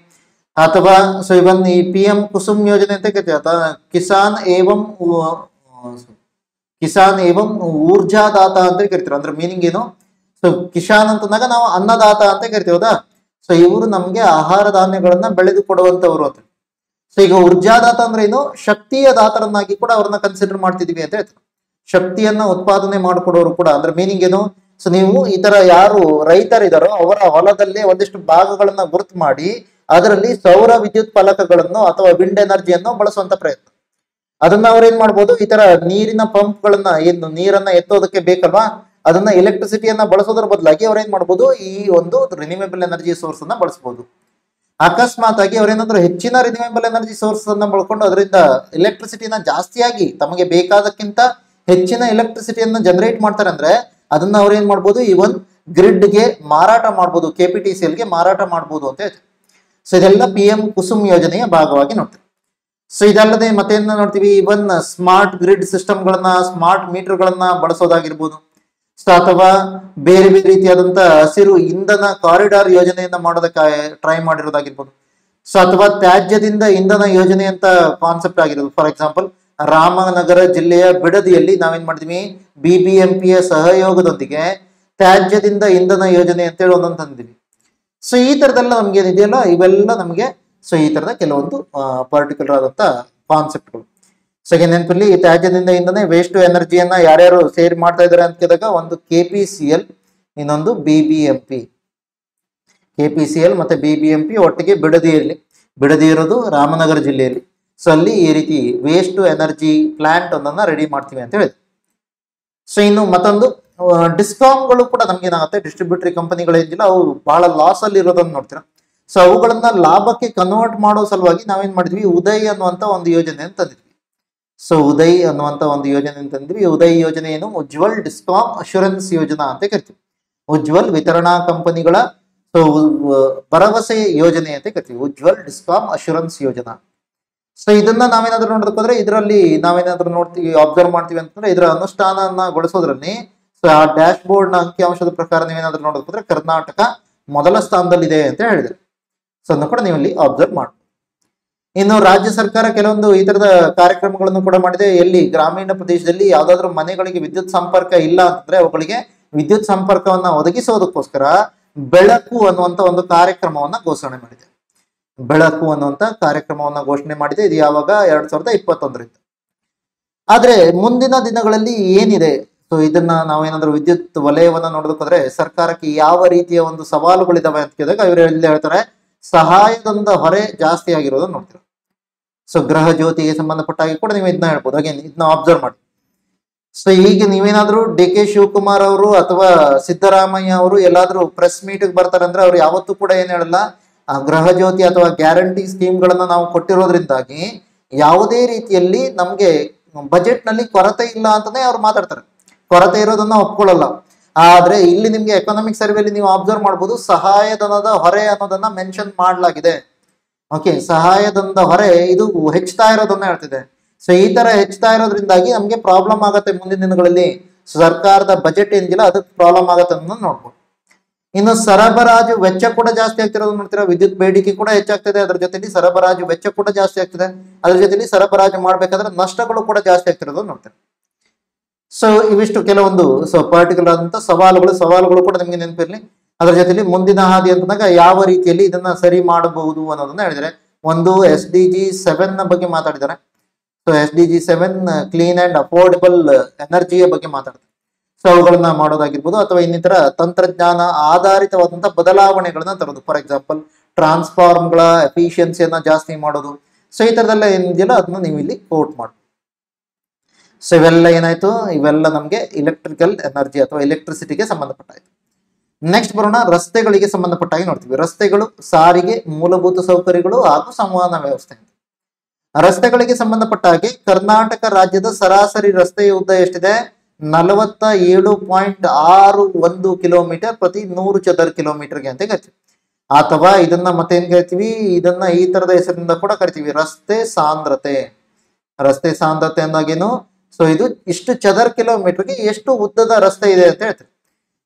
[SPEAKER 1] ಅಥವಾ ಸೊ ಇವನ್ ಈ PM ಕುಸುಮ್ ಯೋಜನೆ ಅಂತ ಕರಿತೀವಿ, ಅಥವಾ ಕಿಸಾನ್ ಏವಂ ಊರ್ಜಾದಾತ ಅಂತ ಕರಿತೀವಿ. ಅಂದ್ರೆ ಮೀನಿಂಗ್ ಏನು, ಸೊ ಕಿಸಾನ್ ಅಂತಂದಾಗ ನಾವು ಅನ್ನದಾತ ಅಂತ ಕರಿತೀವಿ, ಹೌದಾ. ಸೊ ಇವರು ನಮ್ಗೆ ಆಹಾರ ಧಾನ್ಯಗಳನ್ನ ಬೆಳೆದು ಕೊಡುವಂತವ್ರು ಅಂತ. ಸೊ ಈಗ ಊರ್ಜಾದಾತ ಅಂದ್ರೆ ಏನು, ಶಕ್ತಿಯ ದಾತರನ್ನಾಗಿ ಕೂಡ ಅವ್ರನ್ನ ಕನ್ಸಿಡರ್ ಮಾಡ್ತಿದೀವಿ ಅಂತ ಹೇಳ್ತಾರೆ. ಶಕ್ತಿಯನ್ನ ಉತ್ಪಾದನೆ ಮಾಡಿಕೊಡೋರು ಕೂಡ. ಅಂದ್ರೆ ಮೀನಿಂಗ್ ಏನು, ಸೊ ನೀವು ಈ ತರ ಯಾರು ರೈತರಿದಾರೋ ಅವರ ಹೊಲದಲ್ಲಿ ಒಂದಿಷ್ಟು ಭಾಗಗಳನ್ನ ಗುರುತು ಮಾಡಿ ಅದರಲ್ಲಿ ಸೌರ ವಿದ್ಯುತ್ ಫಲಕಗಳನ್ನು ಅಥವಾ ವಿಂಡ್ ಎನರ್ಜಿಯನ್ನು ಬಳಸುವಂತ ಪ್ರಯತ್ನ. ಅದನ್ನ ಅವ್ರೇನ್ ಮಾಡ್ಬೋದು, ಈ ತರ ನೀರಿನ ಪಂಪ್ ಗಳನ್ನ ಏನು ನೀರನ್ನ ಎತ್ತೋದಕ್ಕೆ ಬೇಕಲ್ವಾ, ಅದನ್ನ ಎಲೆಕ್ಟ್ರಿಸಿಟಿಯನ್ನ ಬಳಸೋದ್ರ ಬದಲಾಗಿ ಅವ್ರೇನ್ ಮಾಡ್ಬೋದು, ಈ ಒಂದು ರಿನ್ಯೂವೇಬಲ್ ಎನರ್ಜಿ ಸೋರ್ಸ್ ಅನ್ನ ಬಳಸಬಹುದು. ಅಕಸ್ಮಾತ್ ಆಗಿ ಅವ್ರೇನಾದ್ರೂ ಹೆಚ್ಚಿನ ರಿನ್ಯೂವೇಬಲ್ ಎನರ್ಜಿ ಸೋರ್ಸ್ ಅನ್ನ ಬಳಕೊಂಡು ಅದರಿಂದ ಎಲೆಕ್ಟ್ರಿಸಿಟಿನ ಜಾಸ್ತಿಯಾಗಿ ತಮಗೆ ಬೇಕಾದಕ್ಕಿಂತ ಹೆಚ್ಚಿನ ಎಲೆಕ್ಟ್ರಿಸಿಟಿಯನ್ನ ಜನರೇಟ್ ಮಾಡ್ತಾರೆ ಅಂದ್ರೆ ಅದನ್ನ ಅವ್ರೇನ್ ಮಾಡ್ಬೋದು, ಇವನ್ ಗ್ರಿಡ್ ಗೆ ಮಾರಾಟ ಮಾಡ್ಬೋದು, KPTCL ಗೆ ಮಾರಾಟ ಮಾಡ್ಬೋದು ಅಂತ ಹೇಳ್ತೀವಿ. ಸೊ ಇದೆಲ್ಲ PM ಕುಸುಮ್ ಯೋಜನೆಯ ಭಾಗವಾಗಿ ನೋಡ್ತೀವಿ. ಸೊ ಇದಲ್ಲದೆ ಮತ್ತೇನ್ ನೋಡ್ತೀವಿ, ಇವನ್ ಸ್ಮಾರ್ಟ್ ಗ್ರಿಡ್ ಸಿಸ್ಟಮ್ ಗಳನ್ನ, ಸ್ಮಾರ್ಟ್ ಮೀಟರ್ ಗಳನ್ನ ಬಳಸೋದಾಗಿರ್ಬೋದು. ಸೊ ಅಥವಾ ಬೇರೆ ಬೇರೆ ರೀತಿಯಾದಂತ ಹಸಿರು ಇಂಧನ ಕಾರಿಡಾರ್ ಯೋಜನೆಯನ್ನ ಮಾಡೋದಕ್ಕೆ ಟ್ರೈ ಮಾಡಿರೋದಾಗಿರ್ಬೋದು. ಸೊ ಅಥವಾ ತ್ಯಾಜ್ಯದಿಂದ ಇಂಧನ ಯೋಜನೆ ಅಂತ ಕಾನ್ಸೆಪ್ಟ್ ಆಗಿರೋದು. ಫಾರ್ ಎಕ್ಸಾಂಪಲ್ ರಾಮನಗರ ಜಿಲ್ಲೆಯ ಬಿಡದಿಯಲ್ಲಿ ನಾವೇನ್ ಮಾಡಿದ್ವಿ, BBMPಯ ಸಹಯೋಗದೊಂದಿಗೆ ತ್ಯಾಜ್ಯದಿಂದ ಇಂಧನ ಯೋಜನೆ ಅಂತೇಳಿ ಒಂದೊಂದು ತಂದಿದ್ವಿ. ಸೊ ಈ ತರದೆಲ್ಲ ನಮ್ಗೆ ಏನಿದೆಯಲ್ಲ ಇವೆಲ್ಲ ನಮಗೆ ಸೊ ಈ ತರದ ಕೆಲವೊಂದು ಪರ್ಟಿಕ್ಯುಲರ್ ಆದಂತ ಕಾನ್ಸೆಪ್ಟ್ಗಳು. ಸೊ ನೆನಪಿರ್ಲಿ, ಈ ತ್ಯಾಜ್ಯದಿಂದ ಇಂಧನ ವೇಸ್ಟ್ ಎನರ್ಜಿಯನ್ನ ಯಾರ್ಯಾರು ಸೇರಿ ಮಾಡ್ತಾ ಇದಾರೆ ಅಂತ ಕೇಳಿದಾಗ ಒಂದು KPCL, ಇನ್ನೊಂದು BBMP. KPCL ಮತ್ತೆ BBMP ಒಟ್ಟಿಗೆ ಬಿಡದಿ ಇರೋದು ರಾಮನಗರ ಜಿಲ್ಲೆಯಲ್ಲಿ. ಸೊ ಅಲ್ಲಿ ಈ ರೀತಿ ವೇಸ್ಟ್ ಎನರ್ಜಿ ಪ್ಲಾಂಟ್ ಒಂದನ್ನ ರೆಡಿ ಮಾಡ್ತೀವಿ ಅಂತ ಹೇಳಿದ್ರು. ಸೊ ಇನ್ನು ಮತ್ತೊಂದು ಡಿಸ್ಕಾಮ್ಗಳು ಕೂಡ ನಮ್ಗೆ ಏನಾಗುತ್ತೆ, ಡಿಸ್ಟ್ರಿಬ್ಯೂಟರಿ ಕಂಪನಿಗಳು ಏನಿಲ್ಲ ಅವು ಬಹಳ ಲಾಸ್ ಅಲ್ಲಿ ಇರೋದನ್ನ ನೋಡ್ತೀರಾ. ಸೊ ಅವುಗಳನ್ನ ಲಾಭಕ್ಕೆ ಕನ್ವರ್ಟ್ ಮಾಡೋ ಸಲುವಾಗಿ ನಾವೇನ್ ಮಾಡಿದ್ವಿ, ಉದಯ್ ಅನ್ನುವಂತ ಒಂದು ಯೋಜನೆ ಅಂತ ತಂದಿದ್ವಿ. ಸೊ ಉದಯ್ ಅನ್ನುವಂತ ಒಂದು ಯೋಜನೆ ಅಂತಂದ್ವಿ. ಉದಯ್ ಯೋಜನೆ ಏನು, ಉಜ್ವಲ್ ಡಿಸ್ಕಾಮ್ ಅಶ್ಯೂರೆನ್ಸ್ ಯೋಜನಾ ಅಂತ ಕರಿತೀವಿ. ಉಜ್ವಲ್ ವಿತರಣಾ ಕಂಪನಿಗಳ ಸೊ ಭರವಸೆ ಯೋಜನೆ ಅಂತ ಕರಿತೀವಿ, ಉಜ್ವಲ್ ಡಿಸ್ಕಾಮ್ ಅಶ್ಯೂರೆನ್ಸ್ ಯೋಜನಾ. ಸೊ ಇದನ್ನ ನಾವೇನಾದ್ರೂ ನೋಡೋದಕ್ಕೆ ಹೋದ್ರೆ ಇದರಲ್ಲಿ ನಾವೇನಾದ್ರೂ ನೋಡ್ತೀವಿ, ಅಬ್ಸರ್ವ್ ಮಾಡ್ತೀವಿ ಅಂತಂದ್ರೆ ಇದರ ಅನುಷ್ಠಾನಗೊಳಿಸೋದ್ರಲ್ಲಿ ಸೊ ಆ ಡ್ಯಾಶ್ ಬೋರ್ಡ್ ನ ಅಂಕಿಅಂಶದ ಪ್ರಕಾರ ನೀವೇನಾದ್ರೂ ನೋಡೋದಕ್ಕೆ ಹೋದ್ರೆ ಕರ್ನಾಟಕ ಮೊದಲ ಸ್ಥಾನದಲ್ಲಿದೆ ಅಂತ ಹೇಳಿದ್ರು. ಸೊ ಅದನ್ನು ಕೂಡ ನೀವು ಇಲ್ಲಿ ಅಬ್ಸರ್ವ್ ಮಾಡಿ. ಇನ್ನು ರಾಜ್ಯ ಸರ್ಕಾರ ಕೆಲವೊಂದು ಈ ತರದ ಕಾರ್ಯಕ್ರಮಗಳನ್ನು ಕೂಡ ಮಾಡಿದೆ. ಎಲ್ಲಿ ಗ್ರಾಮೀಣ ಪ್ರದೇಶದಲ್ಲಿ ಯಾವ್ದಾದ್ರು ಮನೆಗಳಿಗೆ ವಿದ್ಯುತ್ ಸಂಪರ್ಕ ಇಲ್ಲ ಅಂತಂದ್ರೆ ಅವುಗಳಿಗೆ ವಿದ್ಯುತ್ ಸಂಪರ್ಕವನ್ನ ಒದಗಿಸೋದಕ್ಕೋಸ್ಕರ ಬೆಳಕು ಅನ್ನುವಂತ ಒಂದು ಕಾರ್ಯಕ್ರಮವನ್ನ ಘೋಷಣೆ ಮಾಡಿದೆ. ಬೆಳಕು ಅನ್ನುವಂತ ಕಾರ್ಯಕ್ರಮವನ್ನ ಘೋಷಣೆ ಮಾಡಿದೆ. ಇದು ಯಾವಾಗ 2021ರಿಂದ. ಆದ್ರೆ ಮುಂದಿನ ದಿನಗಳಲ್ಲಿ ಏನಿದೆ, ಸೊ ಇದನ್ನ ನಾವೇನಾದ್ರೂ ವಿದ್ಯುತ್ ವಲಯವನ್ನ ನೋಡೋದಕ್ಕೋದ್ರೆ ಸರ್ಕಾರಕ್ಕೆ ಯಾವ ರೀತಿಯ ಒಂದು ಸವಾಲುಗಳಿದಾವೆ ಅಂತ ಕೇಳಿದಾಗ ಇವರು ಎಲ್ಲಿ ಹೇಳ್ತಾರೆ, ಸಹಾಯದಿಂದ ಹೊರೆ ಜಾಸ್ತಿ ಆಗಿರೋದನ್ನ ನೋಡ್ತೀರ. ಸೊ ಗೃಹ ಜ್ಯೋತಿಗೆ ಸಂಬಂಧಪಟ್ಟ ಹಾಗೆ ಕೂಡ ನೀವು ಇದನ್ನ ಹೇಳ್ಬೋದು. ಹಾಗೆ ಇದನ್ನ ಅಬ್ಸರ್ವ್ ಮಾಡಿ. ಸೊ ಈಗ ನೀವೇನಾದ್ರೂ DK ಶಿವಕುಮಾರ್ ಅವರು ಅಥವಾ ಸಿದ್ದರಾಮಯ್ಯ ಅವರು ಎಲ್ಲಾದ್ರೂ ಪ್ರೆಸ್ ಮೀಟ್ ಬರ್ತಾರೆ ಅಂದ್ರೆ ಅವ್ರು ಯಾವತ್ತೂ ಕೂಡ ಏನ್ ಹೇಳಲ್ಲ, ಆ ಗೃಹ ಜ್ಯೋತಿ ಅಥವಾ ಗ್ಯಾರಂಟಿ ಸ್ಕೀಮ್ಗಳನ್ನ ನಾವು ಕೊಟ್ಟಿರೋದ್ರಿಂದಾಗಿ ಯಾವುದೇ ರೀತಿಯಲ್ಲಿ ನಮ್ಗೆ ಬಜೆಟ್ ನಲ್ಲಿ ಕೊರತೆ ಇಲ್ಲ ಅಂತಾನೆ ಅವ್ರು ಮಾತಾಡ್ತಾರೆ. ಕೊರತೆ ಇರೋದನ್ನ ಒಪ್ಕೊಳ್ಳಲ್ಲ. ಆದ್ರೆ ಇಲ್ಲಿ ನಿಮ್ಗೆ ಎಕನಾಮಿಕ್ ಸರ್ವೆಲಿ ನೀವು ಅಬ್ಸರ್ವ್ ಮಾಡ್ಬೋದು, ಸಹಾಯಧನದ ಹೊರೆ ಅನ್ನೋದನ್ನ ಮೆನ್ಷನ್ ಮಾಡಲಾಗಿದೆ. ಓಕೆ, ಸಹಾಯಧನದ ಹೊರೆ ಇದು ಹೆಚ್ಚುತ್ತಾ ಇರೋದನ್ನ ಹೇಳ್ತಿದೆ. ಸೊ ಈ ತರ ಹೆಚ್ಚುತ್ತಾ ಇರೋದ್ರಿಂದಾಗಿ ನಮ್ಗೆ ಪ್ರಾಬ್ಲಮ್ ಆಗತ್ತೆ ಮುಂದಿನ ದಿನಗಳಲ್ಲಿ. ಸರ್ಕಾರದ ಬಜೆಟ್ ಏನಿಲ್ಲ ಅದಕ್ಕೆ ಪ್ರಾಬ್ಲಮ್ ಆಗತ್ತೆ ಅನ್ನೋದನ್ನ ನೋಡ್ಬೋದು. ಇನ್ನು ಸರಬರಾಜು ವೆಚ್ಚ ಕೂಡ ಜಾಸ್ತಿ ಆಗ್ತಿರೋದು ನೋಡ್ತೀರಾ. ವಿದ್ಯುತ್ ಬೇಡಿಕೆ ಕೂಡ ಹೆಚ್ಚಾಗ್ತಿದೆ, ಅದ್ರ ಜೊತೆಲಿ ಸರಬರಾಜು ವೆಚ್ಚ ಕೂಡ ಜಾಸ್ತಿ ಆಗ್ತಿದೆ. ಅದ್ರ ಜೊತೆಲಿ ಸರಬರಾಜು ಮಾಡ್ಬೇಕಾದ್ರೆ ನಷ್ಟಗಳು ಕೂಡ ಜಾಸ್ತಿ ಆಗ್ತಿರೋದು ನೋಡ್ತೀರಾ. ಸೊ ಇವಿಷ್ಟು ಕೆಲವೊಂದು ಪರ್ಟಿಕ್ಯುಲರ್ ಆದಂತ ಸವಾಲುಗಳು ಕೂಡ ನಿಮ್ಗೆ ನೆನಪಿರ್ಲಿ. ಅದ್ರ ಜೊತೆಲಿ ಮುಂದಿನ ಹಾದಿ ಅಂತಂದಾಗ ಯಾವ ರೀತಿಯಲ್ಲಿ ಇದನ್ನ ಸರಿ ಮಾಡಬಹುದು ಅನ್ನೋದನ್ನ ಹೇಳಿದ್ರೆ, ಒಂದು SDG 7 ನ ಬಗ್ಗೆ ಮಾತಾಡಿದ್ದಾರೆ. So SDG 7 clean and affordable ಎನರ್ಜಿಯ ಬಗ್ಗೆ ಮಾತಾಡ್ತಾರೆ. ಸೊ ಅವುಗಳನ್ನ ಮಾಡೋದಾಗಿರ್ಬೋದು ಅಥವಾ ಇನ್ನಿತರ ತಂತ್ರಜ್ಞಾನ ಆಧಾರಿತವಾದಂತಹ ಬದಲಾವಣೆಗಳನ್ನ ತರೋದು. ಫಾರ್ ಎಕ್ಸಾಂಪಲ್ ಟ್ರಾನ್ಸ್ಫಾರ್ಮ್ಗಳ ಎಫಿಷಿಯನ್ಸಿಯನ್ನ ಜಾಸ್ತಿ ಮಾಡೋದು. ಸೊ ಈ ತರದೆಲ್ಲ ಏನಿದೆಯಲ್ಲ ಅದನ್ನ ನೀವು ಇಲ್ಲಿ ಕೋಟ್ ಮಾಡಿ. ಸೊ ಇವೆಲ್ಲ ಏನಾಯ್ತು, ಇವೆಲ್ಲ ನಮ್ಗೆ ಇಲೆಕ್ಟ್ರಿಕಲ್ ಎನರ್ಜಿ ಅಥವಾ ಎಲೆಕ್ಟ್ರಿಸಿಟಿಗೆ ಸಂಬಂಧಪಟ್ಟಾಯ್ತು. ನೆಕ್ಸ್ಟ್ ಬರೋಣ, ರಸ್ತೆಗಳಿಗೆ ಸಂಬಂಧಪಟ್ಟಾಗಿ ನೋಡ್ತೀವಿ. ರಸ್ತೆಗಳು, ಸಾರಿಗೆ, ಮೂಲಭೂತ ಸೌಕರ್ಯಗಳು ಹಾಗೂ ಸಂವಹನ ವ್ಯವಸ್ಥೆ. ರಸ್ತೆಗಳಿಗೆ ಸಂಬಂಧಪಟ್ಟ ಹಾಗೆ ಕರ್ನಾಟಕ ರಾಜ್ಯದ ಸರಾಸರಿ ರಸ್ತೆಯ ಉದ್ದ ಎಷ್ಟಿದೆ, 47.61 ಕಿಲೋಮೀಟರ್ ಪ್ರತಿ 100 ಚದರ ಕಿಲೋಮೀಟರ್ಗೆ ಅಂತ ಕರಿತೀವಿ. ಅಥವಾ ಇದನ್ನ ಮತ್ತೇನ್ ಕರಿತೀವಿ, ಇದನ್ನ ಈ ತರದ ಹೆಸರಿನಿಂದ ಕೂಡ ಕರಿತೀವಿ, ರಸ್ತೆ ಸಾಂದ್ರತೆ. ರಸ್ತೆ ಸಾಂದ್ರತೆ ಅಂದಾಗೇನು, ಸೊ ಇದು ಇಷ್ಟು ಚದರ ಕಿಲೋಮೀಟರ್ಗೆ ಎಷ್ಟು ಉದ್ದದ ರಸ್ತೆ ಇದೆ ಅಂತ ಹೇಳ್ತೀವಿ.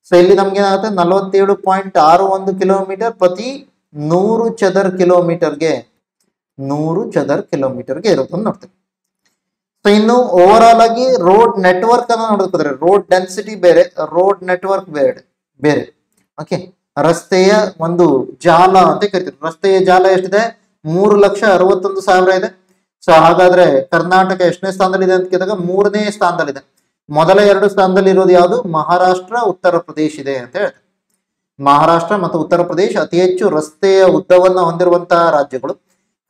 [SPEAKER 1] ಸೊ ಇಲ್ಲಿ ನಮ್ಗೆ ಏನಾಗುತ್ತೆ, 47.61 ಕಿಲೋಮೀಟರ್ ಪ್ರತಿ 100 ಚದರ ಕಿಲೋಮೀಟರ್ಗೆ ಇರೋದನ್ನ ನೋಡ್ತೀವಿ. ಸೊ ಇನ್ನು ಓವರ್ ಆಲ್ ಆಗಿ ರೋಡ್ ನೆಟ್ವರ್ಕ್ ಅನ್ನ ನೋಡೋದಾದ್ರೆ, ರೋಡ್ ಡೆನ್ಸಿಟಿ ಬೇರೆ, ರೋಡ್ ನೆಟ್ವರ್ಕ್ ಬೇರೆ. ಓಕೆ, ರಸ್ತೆಯ ಒಂದು ಜಾಲ ಅಂತ ಕರಿತೀವಿ. ರಸ್ತೆಯ ಜಾಲ ಎಷ್ಟಿದೆ, 3,61,000 ಇದೆ. ಸೊ ಹಾಗಾದ್ರೆ ಕರ್ನಾಟಕ ಎಷ್ಟನೇ ಸ್ಥಾನದಲ್ಲಿದೆ ಅಂತ ಕೇಳಿದಾಗ 3ನೇ ಸ್ಥಾನದಲ್ಲಿದೆ. ಮೊದಲ 2 ಸ್ಥಾನದಲ್ಲಿ ಇರೋದು ಯಾವುದು, ಮಹಾರಾಷ್ಟ್ರ, ಉತ್ತರ ಪ್ರದೇಶ ಇದೆ ಅಂತ ಹೇಳ್ತಾರೆ. ಮಹಾರಾಷ್ಟ್ರ ಮತ್ತು ಉತ್ತರ ಪ್ರದೇಶ ಅತಿ ಹೆಚ್ಚು ರಸ್ತೆಯ ಉದ್ದವನ್ನ ಹೊಂದಿರುವಂತಹ ರಾಜ್ಯಗಳು.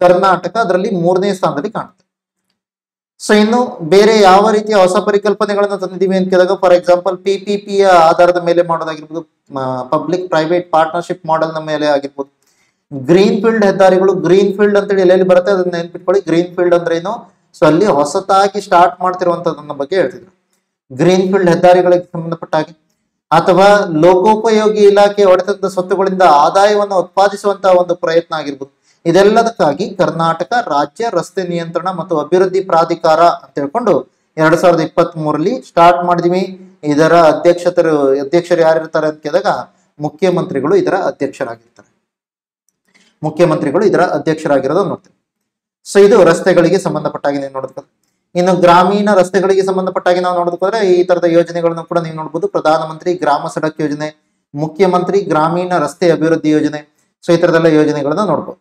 [SPEAKER 1] ಕರ್ನಾಟಕ ಅದರಲ್ಲಿ 3ನೇ ಸ್ಥಾನದಲ್ಲಿ ಕಾಣುತ್ತೆ. ಸೊ ಇನ್ನು ಬೇರೆ ಯಾವ ರೀತಿಯ ಹೊಸ ಪರಿಕಲ್ಪನೆಗಳನ್ನ ತಂದಿದ್ದೀವಿ ಅಂತ ಕೇಳಿದಾಗ, ಫಾರ್ ಎಕ್ಸಾಂಪಲ್ PPP ಯ ಆಧಾರದ ಮೇಲೆ ಮಾಡೋದಾಗಿರ್ಬೋದು, ಪಬ್ಲಿಕ್ ಪ್ರೈವೇಟ್ ಪಾರ್ಟ್ನರ್ಶಿಪ್ ಮಾಡೆಲ್ ನ ಮೇಲೆ ಆಗಿರ್ಬೋದು. ಗ್ರೀನ್ ಫೀಲ್ಡ್ ಹೆದ್ದಾರಿಗಳು, ಗ್ರೀನ್ ಫೀಲ್ಡ್ ಅಂತೇಳಿ ಎಲ್ಲೆಲ್ಲಿ ಬರುತ್ತೆ ಅದನ್ನ ನೆನ್ಪಿಟ್ಕೊಳ್ಳಿ. ಗ್ರೀನ್ ಫೀಲ್ಡ್ ಅಂದ್ರೆ ಏನು, ಸೊ ಅಲ್ಲಿ ಹೊಸತಾಗಿ ಸ್ಟಾರ್ಟ್ ಮಾಡ್ತಿರುವಂತದನ್ನ ಬಗ್ಗೆ ಹೇಳ್ತಿದ್ರು. ಗ್ರೀನ್ ಫೀಲ್ಡ್ ಹೆದ್ದಾರಿಗಳಿಗೆ ಸಂಬಂಧಪಟ್ಟ ಹಾಗೆ, ಅಥವಾ ಲೋಕೋಪಯೋಗಿ ಇಲಾಖೆ ಹೊಡೆತದ ಸ್ವತ್ತುಗಳಿಂದ ಆದಾಯವನ್ನು ಉತ್ಪಾದಿಸುವಂತಹ ಒಂದು ಪ್ರಯತ್ನ ಆಗಿರ್ಬೋದು. ಇದೆಲ್ಲದಕ್ಕಾಗಿ ಕರ್ನಾಟಕ ರಾಜ್ಯ ರಸ್ತೆ ನಿಯಂತ್ರಣ ಮತ್ತು ಅಭಿವೃದ್ಧಿ ಪ್ರಾಧಿಕಾರ ಅಂತ ಹೇಳ್ಕೊಂಡು 2023ರಲ್ಲಿ ಸ್ಟಾರ್ಟ್ ಮಾಡಿದೀವಿ. ಇದರ ಅಧ್ಯಕ್ಷರು ಯಾರಿರ್ತಾರೆ ಅಂತ ಕೇಳಿದಾಗ ಮುಖ್ಯಮಂತ್ರಿಗಳು ಇದರ ಅಧ್ಯಕ್ಷರಾಗಿರೋದು ನೋಡ್ತೀವಿ. ಸೊ ಇದು ರಸ್ತೆಗಳಿಗೆ ಸಂಬಂಧಪಟ್ಟಾಗಿ ನೀವು ನೋಡೋದು. ಇನ್ನು ಗ್ರಾಮೀಣ ರಸ್ತೆಗಳಿಗೆ ಸಂಬಂಧಪಟ್ಟಾಗಿ ನಾವು ನೋಡೋದಕ್ಕೋದ್ರೆ ಈ ತರದ ಯೋಜನೆಗಳನ್ನು ಕೂಡ ನೀವು ನೋಡಬಹುದು. ಪ್ರಧಾನಮಂತ್ರಿ ಗ್ರಾಮ ಸಡಕ್ ಯೋಜನೆ, ಮುಖ್ಯಮಂತ್ರಿ ಗ್ರಾಮೀಣ ರಸ್ತೆ ಅಭಿವೃದ್ಧಿ ಯೋಜನೆ. ಸೊ ಈ ತರದೆಲ್ಲ ಯೋಜನೆಗಳನ್ನ ನೋಡ್ಬೋದು.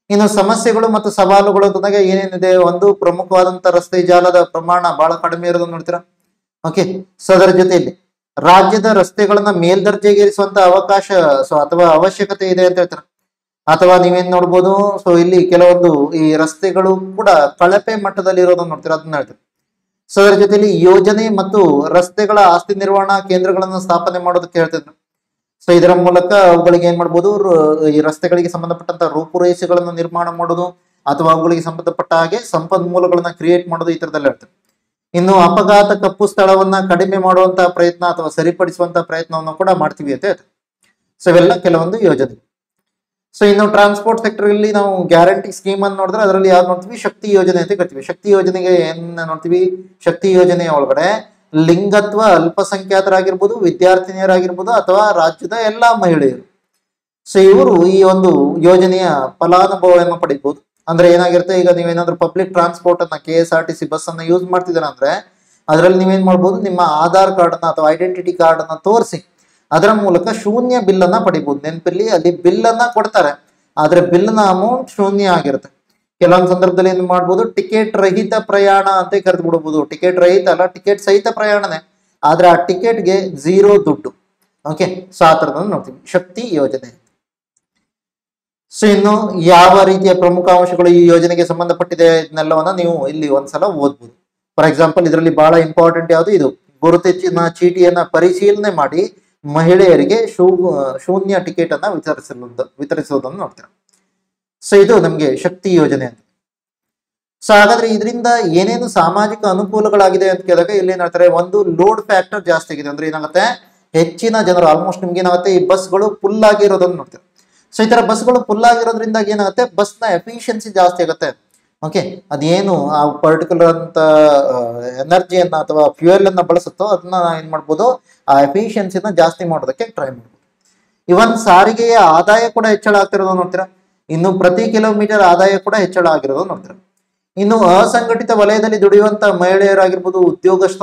[SPEAKER 1] ಇನ್ನು ಸಮಸ್ಯೆಗಳು ಮತ್ತು ಸವಾಲುಗಳು ಅಂತಂದಾಗ ಏನೇನಿದೆ, ಒಂದು ಪ್ರಮುಖವಾದಂತ ರಸ್ತೆ ಜಾಲದ ಪ್ರಮಾಣ ಬಹಳ ಕಡಿಮೆ ಇರೋದನ್ನ ನೋಡ್ತೀರಾ. ಓಕೆ, ಸೊ ಅದರ ಜೊತೆಯಲ್ಲಿ ರಾಜ್ಯದ ರಸ್ತೆಗಳನ್ನ ಮೇಲ್ದರ್ಜೆಗೇರಿಸುವಂತ ಅವಕಾಶ ಅಥವಾ ಅವಶ್ಯಕತೆ ಇದೆ ಅಂತ ಹೇಳ್ತಾರೆ. ಅಥವಾ ನೀವೇನ್ ನೋಡ್ಬೋದು, ಸೊ ಇಲ್ಲಿ ಕೆಲವೊಂದು ಈ ರಸ್ತೆಗಳು ಕೂಡ ಕಳಪೆ ಮಟ್ಟದಲ್ಲಿ ಇರೋದನ್ನ ನೋಡ್ತೀರಾ, ಅದನ್ನ ಹೇಳ್ತಾರೆ. ಸೊ ಅದರ ಜೊತೆಲಿ ಯೋಜನೆ ಮತ್ತು ರಸ್ತೆಗಳ ಆಸ್ತಿ ನಿರ್ವಹಣಾ ಕೇಂದ್ರಗಳನ್ನು ಸ್ಥಾಪನೆ ಮಾಡೋದಕ್ಕೆ ಹೇಳ್ತಿದ್ರು. ಸೊ ಇದರ ಮೂಲಕ ಅವುಗಳಿಗೆ ಏನ್ ಮಾಡ್ಬೋದು, ಈ ರಸ್ತೆಗಳಿಗೆ ಸಂಬಂಧಪಟ್ಟಂತ ರೂಪುರೇಷೆಗಳನ್ನು ನಿರ್ಮಾಣ ಮಾಡೋದು ಅಥವಾ ಅವುಗಳಿಗೆ ಸಂಬಂಧಪಟ್ಟ ಹಾಗೆ ಸಂಪನ್ಮೂಲಗಳನ್ನ ಕ್ರಿಯೇಟ್ ಮಾಡೋದು, ಈ ತರದಲ್ಲಿ ಹೇಳ್ತಾರೆ. ಇನ್ನು ಅಪಘಾತ ಕಪ್ಪು ಸ್ಥಳವನ್ನ ಕಡಿಮೆ ಮಾಡುವಂತಹ ಪ್ರಯತ್ನ ಅಥವಾ ಸರಿಪಡಿಸುವಂತಹ ಪ್ರಯತ್ನವನ್ನು ಕೂಡ ಮಾಡ್ತೀವಿ ಅಂತ ಹೇಳ್ತಾರೆ. ಸೊ ಇವೆಲ್ಲ ಕೆಲವೊಂದು ಯೋಜನೆ. ಸೊ ಇನ್ನು ಟ್ರಾನ್ಸ್ಪೋರ್ಟ್ ಸೆಕ್ಟರ್ ಅಲ್ಲಿ ನಾವು ಗ್ಯಾರಂಟಿ ಸ್ಕೀಮ್ ಅನ್ನು ನೋಡಿದ್ರೆ ಅದರಲ್ಲಿ ಯಾವ್ದು ನೋಡ್ತೀವಿ, ಶಕ್ತಿ ಯೋಜನೆ ಅಂತ ಕರಿತೀವಿ. ಶಕ್ತಿ ಯೋಜನೆಗೆ ಏನ್ ನೋಡ್ತೀವಿ, ಶಕ್ತಿ ಯೋಜನೆಯ ಒಳಗಡೆ ಲಿಂಗತ್ವ ಅಲ್ಪಸಂಖ್ಯಾತರಾಗಿರ್ಬೋದು, ವಿದ್ಯಾರ್ಥಿನಿಯರಾಗಿರ್ಬೋದು ಅಥವಾ ರಾಜ್ಯದ ಎಲ್ಲಾ ಮಹಿಳೆಯರು, ಸೊ ಇವರು ಈ ಒಂದು ಯೋಜನೆಯ ಫಲಾನುಭವವನ್ನು ಪಡಿಬಹುದು. ಅಂದ್ರೆ ಏನಾಗಿರುತ್ತೆ, ಈಗ ನೀವೇನಾದ್ರೂ ಪಬ್ಲಿಕ್ ಟ್ರಾನ್ಸ್ಪೋರ್ಟ್ ಅನ್ನ KSRTC ಬಸ್ ಅನ್ನ ಯೂಸ್ ಮಾಡ್ತಿದ್ದೀರಾ ಅಂದ್ರೆ ಅದರಲ್ಲಿ ನೀವೇನ್ ಮಾಡ್ಬೋದು, ನಿಮ್ಮ ಆಧಾರ್ ಕಾರ್ಡ್ ಅನ್ನ ಅಥವಾ ಐಡೆಂಟಿಟಿ ಕಾರ್ಡ್ ಅನ್ನ ತೋರಿಸಿ ಅದರ ಮೂಲಕ ಶೂನ್ಯ ಬಿಲ್ ಅನ್ನ ಪಡಿಬಹುದು. ನೆನಪಿರ್ಲಿ, ಅಲ್ಲಿ ಬಿಲ್ ಅನ್ನ ಕೊಡ್ತಾರೆ, ಆದ್ರೆ ಬಿಲ್ನ ಅಮೌಂಟ್ ಶೂನ್ಯ ಆಗಿರುತ್ತೆ. ಕೆಲವೊಂದು ಸಂದರ್ಭದಲ್ಲಿ ಏನ್ ಮಾಡ್ಬೋದು, ಟಿಕೆಟ್ ರಹಿತ ಪ್ರಯಾಣ ಅಂತ ಕರೆದು ಬಿಡಬಹುದು. ಟಿಕೆಟ್ ರಹಿತ ಅಲ್ಲ, ಟಿಕೆಟ್ ಸಹಿತ ಪ್ರಯಾಣನೇ, ಆದ್ರೆ ಆ ಟಿಕೆಟ್ಗೆ 0 ದುಡ್ಡು. ಓಕೆ, ಸೊ ಆ ತರದನ್ನು ನೋಡ್ತೀವಿ ಶಕ್ತಿ ಯೋಜನೆ. ಸೊ ಇನ್ನು ಯಾವ ರೀತಿಯ ಪ್ರಮುಖ ಅಂಶಗಳು ಈ ಯೋಜನೆಗೆ ಸಂಬಂಧಪಟ್ಟಿದೆ ಇದನ್ನೆಲ್ಲವನ್ನ ನೀವು ಇಲ್ಲಿ ಒಂದ್ಸಲ ಓದ್ಬೋದು. ಫಾರ್ ಎಕ್ಸಾಂಪಲ್, ಇದರಲ್ಲಿ ಬಹಳ ಇಂಪಾರ್ಟೆಂಟ್ ಯಾವುದು, ಇದು ಗುರುತಿನ ಚೀಟಿಯನ್ನ ಪರಿಶೀಲನೆ ಮಾಡಿ ಮಹಿಳೆಯರಿಗೆ ಶೂನ್ಯ ಟಿಕೆಟ್ ಅನ್ನ ವಿತರಿಸೋದನ್ನು ನೋಡ್ತೀರಾ. ಸೊ ಇದು ನಮ್ಗೆ ಶಕ್ತಿ ಯೋಜನೆ ಅಂತ. ಸೊ ಹಾಗಾದ್ರೆ ಇದರಿಂದ ಏನೇನು ಸಾಮಾಜಿಕ ಅನುಕೂಲಗಳಾಗಿದೆ ಅಂತ ಕೇಳಿದಾಗ ಇಲ್ಲಿ ಏನಾಗ್ತಾರೆ, ಒಂದು ಲೋಡ್ ಫ್ಯಾಕ್ಟರ್ ಜಾಸ್ತಿ ಆಗಿದೆ. ಅಂದ್ರೆ ಏನಾಗುತ್ತೆ, ಹೆಚ್ಚಿನ ಜನರು ಆಲ್ಮೋಸ್ಟ್ ನಿಮ್ಗೆ ಏನಾಗುತ್ತೆ, ಈ ಬಸ್ಗಳು ಫುಲ್ ಆಗಿರೋದನ್ನು ನೋಡ್ತೀರಾ. ಸೊ ಈ ತರ ಬಸ್ಗಳು ಫುಲ್ ಆಗಿರೋದ್ರಿಂದ ಏನಾಗುತ್ತೆ, ಬಸ್ನ ಎಫಿಷಿಯನ್ಸಿ ಜಾಸ್ತಿ ಆಗುತ್ತೆ. ಓಕೆ, ಅದೇನು ಆ ಪರ್ಟಿಕ್ಯುಲರ್ ಅಂತ ಎನರ್ಜಿಯನ್ನ ಅಥವಾ ಫ್ಯೂಯಲ್ ಅನ್ನ ಬಳಸುತ್ತೋ ಅದನ್ನ ಏನ್ ಮಾಡ್ಬೋದು, ಆ ಎಫಿಷಿಯನ್ಸಿನ ಜಾಸ್ತಿ ಮಾಡೋದಕ್ಕೆ ಟ್ರೈ ಮಾಡ್ಬೋದು. ಇವನ್ ಸಾರಿಗೆಯ ಆದಾಯ ಕೂಡ ಹೆಚ್ಚಳ ಆಗ್ತಿರೋದು ನೋಡ್ತೀರಾ. ಇನ್ನು ಪ್ರತಿ ಕಿಲೋಮೀಟರ್ ಆದಾಯ ಕೂಡ ಹೆಚ್ಚಳ ಆಗಿರೋದು ನೋಡ್ತೀರಾ. ಇನ್ನು ಅಸಂಘಟಿತ ವಲಯದಲ್ಲಿ ದುಡಿಯುವಂತ ಮಹಿಳೆಯರಾಗಿರ್ಬೋದು, ಉದ್ಯೋಗಸ್ಥ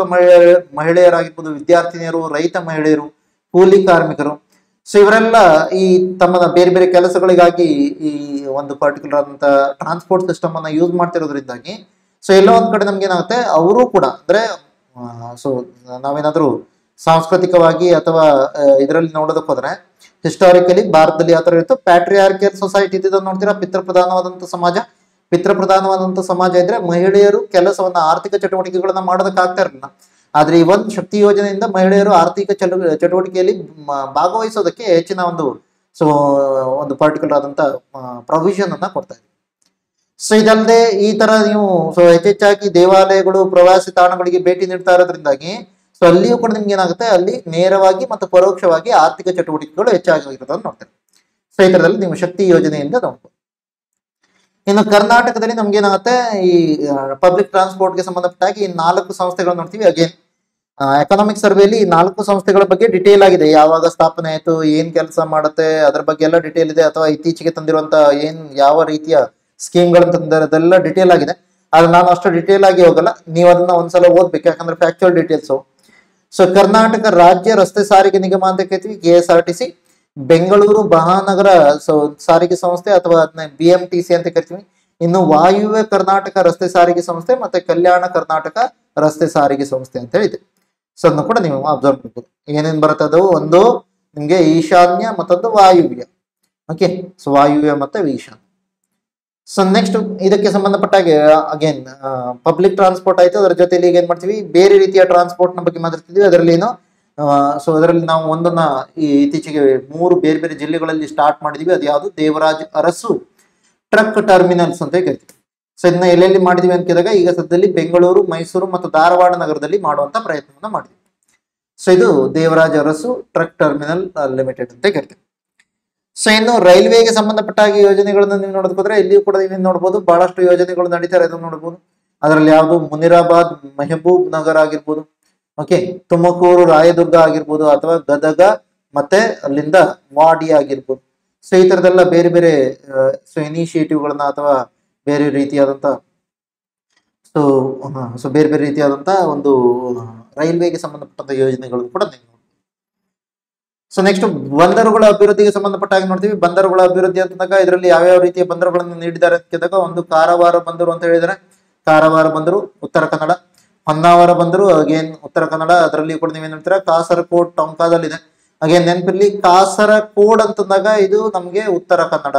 [SPEAKER 1] ಮಹಿಳೆಯರಾಗಿರ್ಬೋದು, ವಿದ್ಯಾರ್ಥಿನಿಯರು, ರೈತ ಮಹಿಳೆಯರು, ಕೂಲಿ ಕಾರ್ಮಿಕರು, ಸೊ ಇವರೆಲ್ಲ ಈ ತಮ್ಮ ಬೇರೆ ಬೇರೆ ಕೆಲಸಗಳಿಗಾಗಿ ಈ ಒಂದು ಪರ್ಟಿಕ್ಯುಲರ್ ಅಂತ ಟ್ರಾನ್ಸ್ಪೋರ್ಟ್ ಸಿಸ್ಟಮ್ ಅನ್ನ ಯೂಸ್ ಮಾಡ್ತಿರೋದ್ರಿಂದಾಗಿ ಸೊ ಎಲ್ಲೋ ಒಂದ್ ಕಡೆ ನಮ್ಗೆ ಏನಾಗುತ್ತೆ, ಅವರು ಕೂಡ ಅಂದ್ರೆ ಸೊ ನಾವೇನಾದ್ರೂ ಸಾಂಸ್ಕೃತಿಕವಾಗಿ ಅಥವಾ ಇದರಲ್ಲಿ ನೋಡೋದಕ್ಕೆ ಹೋದ್ರೆ ಹಿಸ್ಟಾರಿಕಲಿ ಭಾರತದಲ್ಲಿ ಯಾವ ತರ ಇತ್ತು, ಪ್ಯಾಟ್ರಿಯಾರ್ಕಿಯಲ್ ಸೊಸೈಟಿ ಇದ್ದಿದ್ದನ್ನು ನೋಡ್ತೀರಾ. ಪಿತೃಪ್ರಧಾನವಾದಂತ ಸಮಾಜ ಇದ್ರೆ ಮಹಿಳೆಯರು ಕೆಲಸವನ್ನ, ಆರ್ಥಿಕ ಚಟುವಟಿಕೆಗಳನ್ನ ಮಾಡೋದಕ್ಕೆ ಆಗ್ತಾ ಇರಲಿಲ್ಲ. ಆದ್ರೆ ಈ ಒಂದು ಶಕ್ತಿ ಯೋಜನೆಯಿಂದ ಮಹಿಳೆಯರು ಆರ್ಥಿಕ ಚಟುವಟಿಕೆಯಲ್ಲಿ ಭಾಗವಹಿಸೋದಕ್ಕೆ ಹೆಚ್ಚಿನ ಒಂದು ಪರ್ಟಿಕ್ಯುಲರ್ ಆದಂತ ಪ್ರೊವಿಷನ್ ಅನ್ನ ಕೊಡ್ತಾ ಇದೆ. ಸೊ ಇದಲ್ಲದೆ ಈ ತರ ನೀವು ಹೆಚ್ಚೆಚ್ಚಾಗಿ ದೇವಾಲಯಗಳು, ಪ್ರವಾಸಿ ತಾಣಗಳಿಗೆ ಭೇಟಿ ನೀಡ್ತಾ ಇರೋದ್ರಿಂದಾಗಿ ಸೊ ಅಲ್ಲಿಯೂ ಕೂಡ ನಿಮ್ಗೆ ಏನಾಗುತ್ತೆ, ಅಲ್ಲಿ ನೇರವಾಗಿ ಮತ್ತು ಪರೋಕ್ಷವಾಗಿ ಆರ್ಥಿಕ ಚಟುವಟಿಕೆಗಳು ಹೆಚ್ಚಾಗಿರೋದನ್ನು ನೋಡ್ತಾರೆ. ಸೊ ಈ ತರದಲ್ಲಿ ನೀವು ಶಕ್ತಿ ಯೋಜನೆಯಿಂದ ನೋಡ್ಬೋದು. ಇನ್ನು ಕರ್ನಾಟಕದಲ್ಲಿ ನಮ್ಗೆ ಏನಾಗುತ್ತೆ, ಈ ಪಬ್ಲಿಕ್ ಟ್ರಾನ್ಸ್ಪೋರ್ಟ್ಗೆ ಸಂಬಂಧಪಟ್ಟಾಗಿ ಈ 4 ಸಂಸ್ಥೆಗಳು ನೋಡ್ತೀವಿ. ಅಗೇನ್ ಎಕನಾಮಿಕ್ ಸರ್ವೆಯಲ್ಲಿ ಈ 4 ಸಂಸ್ಥೆಗಳ ಬಗ್ಗೆ ಡಿಟೇಲ್ ಆಗಿದೆ. ಯಾವಾಗ ಸ್ಥಾಪನೆ ಆಯ್ತು, ಏನ್ ಕೆಲಸ ಮಾಡುತ್ತೆ, ಅದ್ರ ಬಗ್ಗೆ ಎಲ್ಲ ಡಿಟೇಲ್ ಇದೆ. ಅಥವಾ ಇತ್ತೀಚೆಗೆ ತಂದಿರುವಂತ ಯಾವ ರೀತಿಯ ಸ್ಕೀಮ್ಗಳನ್ನ ತಂದಿದ್ದಾರೆ ಅದೆಲ್ಲ ಡಿಟೇಲ್ ಆಗಿದೆ. ಆದ್ರೆ ನಾನು ಅಷ್ಟು ಡಿಟೇಲ್ ಆಗಿ ಹೋಗಲ್ಲ, ನೀವು ಅದನ್ನ ಒಂದ್ಸಲ ಓದ್ಬೇಕು, ಯಾಕಂದ್ರೆ ಫ್ಯಾಕ್ಚುಯಲ್ ಡೀಟೇಲ್ಸ್. ಸೊ ಕರ್ನಾಟಕ ರಾಜ್ಯ ರಸ್ತೆ ಸಾರಿಗೆ ನಿಗಮ ಅಂತ ಕರಿತೀವಿ, KSRTC. ಬೆಂಗಳೂರು ಮಹಾನಗರ ಸಾರಿಗೆ ಸಂಸ್ಥೆ ಅಥವಾ ಅದನ್ನ BMTC ಅಂತ ಕರಿತೀವಿ. ಇನ್ನು ವಾಯುವ್ಯ ಕರ್ನಾಟಕ ರಸ್ತೆ ಸಾರಿಗೆ ಸಂಸ್ಥೆ ಮತ್ತೆ ಕಲ್ಯಾಣ ಕರ್ನಾಟಕ ರಸ್ತೆ ಸಾರಿಗೆ ಸಂಸ್ಥೆ ಅಂತ ಹೇಳಿದೆ. ಸೊ ಅದನ್ನು ಕೂಡ ನೀವು ಅಬ್ಸರ್ವ್ ಮಾಡ್ಬೋದು. ಏನೇನ್ ಬರುತ್ತೆ ಅದು, ಒಂದು ನಿಮ್ಗೆ ಈಶಾನ್ಯ ಮತ್ತೊಂದು ವಾಯುವ್ಯ. ಓಕೆ, ಸೊ ವಾಯುವ್ಯ ಮತ್ತೆ ಈಶಾನ್ಯ. ಸೊ ನೆಕ್ಸ್ಟ್ ಇದಕ್ಕೆ ಸಂಬಂಧಪಟ್ಟಾಗೆ ಅಗೇನ್ ಪಬ್ಲಿಕ್ ಟ್ರಾನ್ಸ್ಪೋರ್ಟ್ ಆಯ್ತು, ಅದರ ಜೊತೆಲಿ ಈಗ ಏನ್ ಮಾಡ್ತೀವಿ, ಬೇರೆ ರೀತಿಯ ಟ್ರಾನ್ಸ್ಪೋರ್ಟ್ ನ ಬಗ್ಗೆ ಮಾತಾಡ್ತಿದ್ವಿ. ಅದರಲ್ಲಿ ಏನು ಸೊ ಅದರಲ್ಲಿ ನಾವು ಒಂದನ್ನ ಇತ್ತೀಚೆಗೆ 3 ಬೇರೆ ಬೇರೆ ಜಿಲ್ಲೆಗಳಲ್ಲಿ ಸ್ಟಾರ್ಟ್ ಮಾಡಿದೀವಿ. ಅದು ಯಾವುದು, ದೇವರಾಜ್ ಅರಸು ಟ್ರಕ್ ಟರ್ಮಿನಲ್ಸ್ ಅಂತ ಕರಿತೀವಿ. ಸೊ ಇದನ್ನ ಎಲ್ಲೆಲ್ಲಿ ಮಾಡಿದೀವಿ ಅಂತ ಕೇಳಿದಾಗ ಈಗ ಸದ್ಯದಲ್ಲಿ ಬೆಂಗಳೂರು, ಮೈಸೂರು ಮತ್ತು ಧಾರವಾಡ ನಗರದಲ್ಲಿ ಮಾಡುವಂತ ಪ್ರಯತ್ನವನ್ನ ಮಾಡಿದ್ವಿ. ಸೊ ಇದು Devaraj Arasu truck terminal limited ಅಂತ ಕರಿತೀವಿ. ಸೊ ಇನ್ನು ರೈಲ್ವೆಗೆ ಸಂಬಂಧಪಟ್ಟಾಗಿ ಯೋಜನೆಗಳನ್ನ ನೀವು ನೋಡೋದಕ್ಕೆ ಹೋದ್ರೆ ಇಲ್ಲಿಯೂ ಕೂಡ ನೀವು ನೋಡ್ಬೋದು, ಬಹಳಷ್ಟು ಯೋಜನೆಗಳು ನಡೀತಾರೆ, ಅದನ್ನು ನೋಡ್ಬೋದು. ಅದರಲ್ಲಿ ಯಾವುದು, ಮುನಿರಾಬಾದ್, ಮೆಹಬೂಬ್ ನಗರ್ ಆಗಿರ್ಬೋದು, ಓಕೆ, ತುಮಕೂರು, ರಾಯದುರ್ಗ ಆಗಿರ್ಬೋದು, ಅಥವಾ ಗದಗ ಮತ್ತೆ ಅಲ್ಲಿಂದ ವಾಡಿ ಆಗಿರ್ಬೋದು. ಸೊ ಈ ತರದೆಲ್ಲ ಬೇರೆ ಬೇರೆ ಇನಿಷಿಯೇಟಿವ್ಗಳನ್ನ ಅಥವಾ ಬೇರೆ ರೀತಿಯಾದಂತ ಬೇರೆ ಬೇರೆ ರೀತಿಯಾದಂತ ಒಂದು ರೈಲ್ವೆಗೆ ಸಂಬಂಧಪಟ್ಟಂತ ಯೋಜನೆಗಳು ಕೂಡ ನೀವು. ಸೊ ನೆಕ್ಸ್ಟ್ ಬಂದರುಗಳ ಅಭಿವೃದ್ಧಿಗೆ ಸಂಬಂಧಪಟ್ಟಾಗಿ ನೋಡ್ತೀವಿ. ಬಂದರುಗಳ ಅಭಿವೃದ್ಧಿ ಅಂತಂದಾಗ ಇದರಲ್ಲಿ ಯಾವ್ಯಾವ ರೀತಿಯ ಬಂದರುಗಳನ್ನು ನೀಡಿದ್ದಾರೆ ಅಂತ ಕೇಳಿದಾಗ, ಒಂದು ಕಾರವಾರ ಬಂದರು ಅಂತ ಹೇಳಿದರೆ, ಕಾರವಾರ ಬಂದರು ಉತ್ತರ ಕನ್ನಡ. ಹೊನ್ನಾವರ ಬಂದರು ಅಗೇನ್ ಉತ್ತರ ಕನ್ನಡ. ಅದರಲ್ಲಿ ಕೂಡ ನೀವೇನ್ ಹೇಳ್ತೀರಾ, ಕಾಸರಕೋಡ್ ಟೊಂಕಾದಲ್ಲಿದೆ. ಅಗೇನ್ ನೆನಪಿರ್ಲಿ, ಕಾಸರಕೋಡ್ ಅಂತಂದಾಗ ಇದು ನಮ್ಗೆ ಉತ್ತರ ಕನ್ನಡ.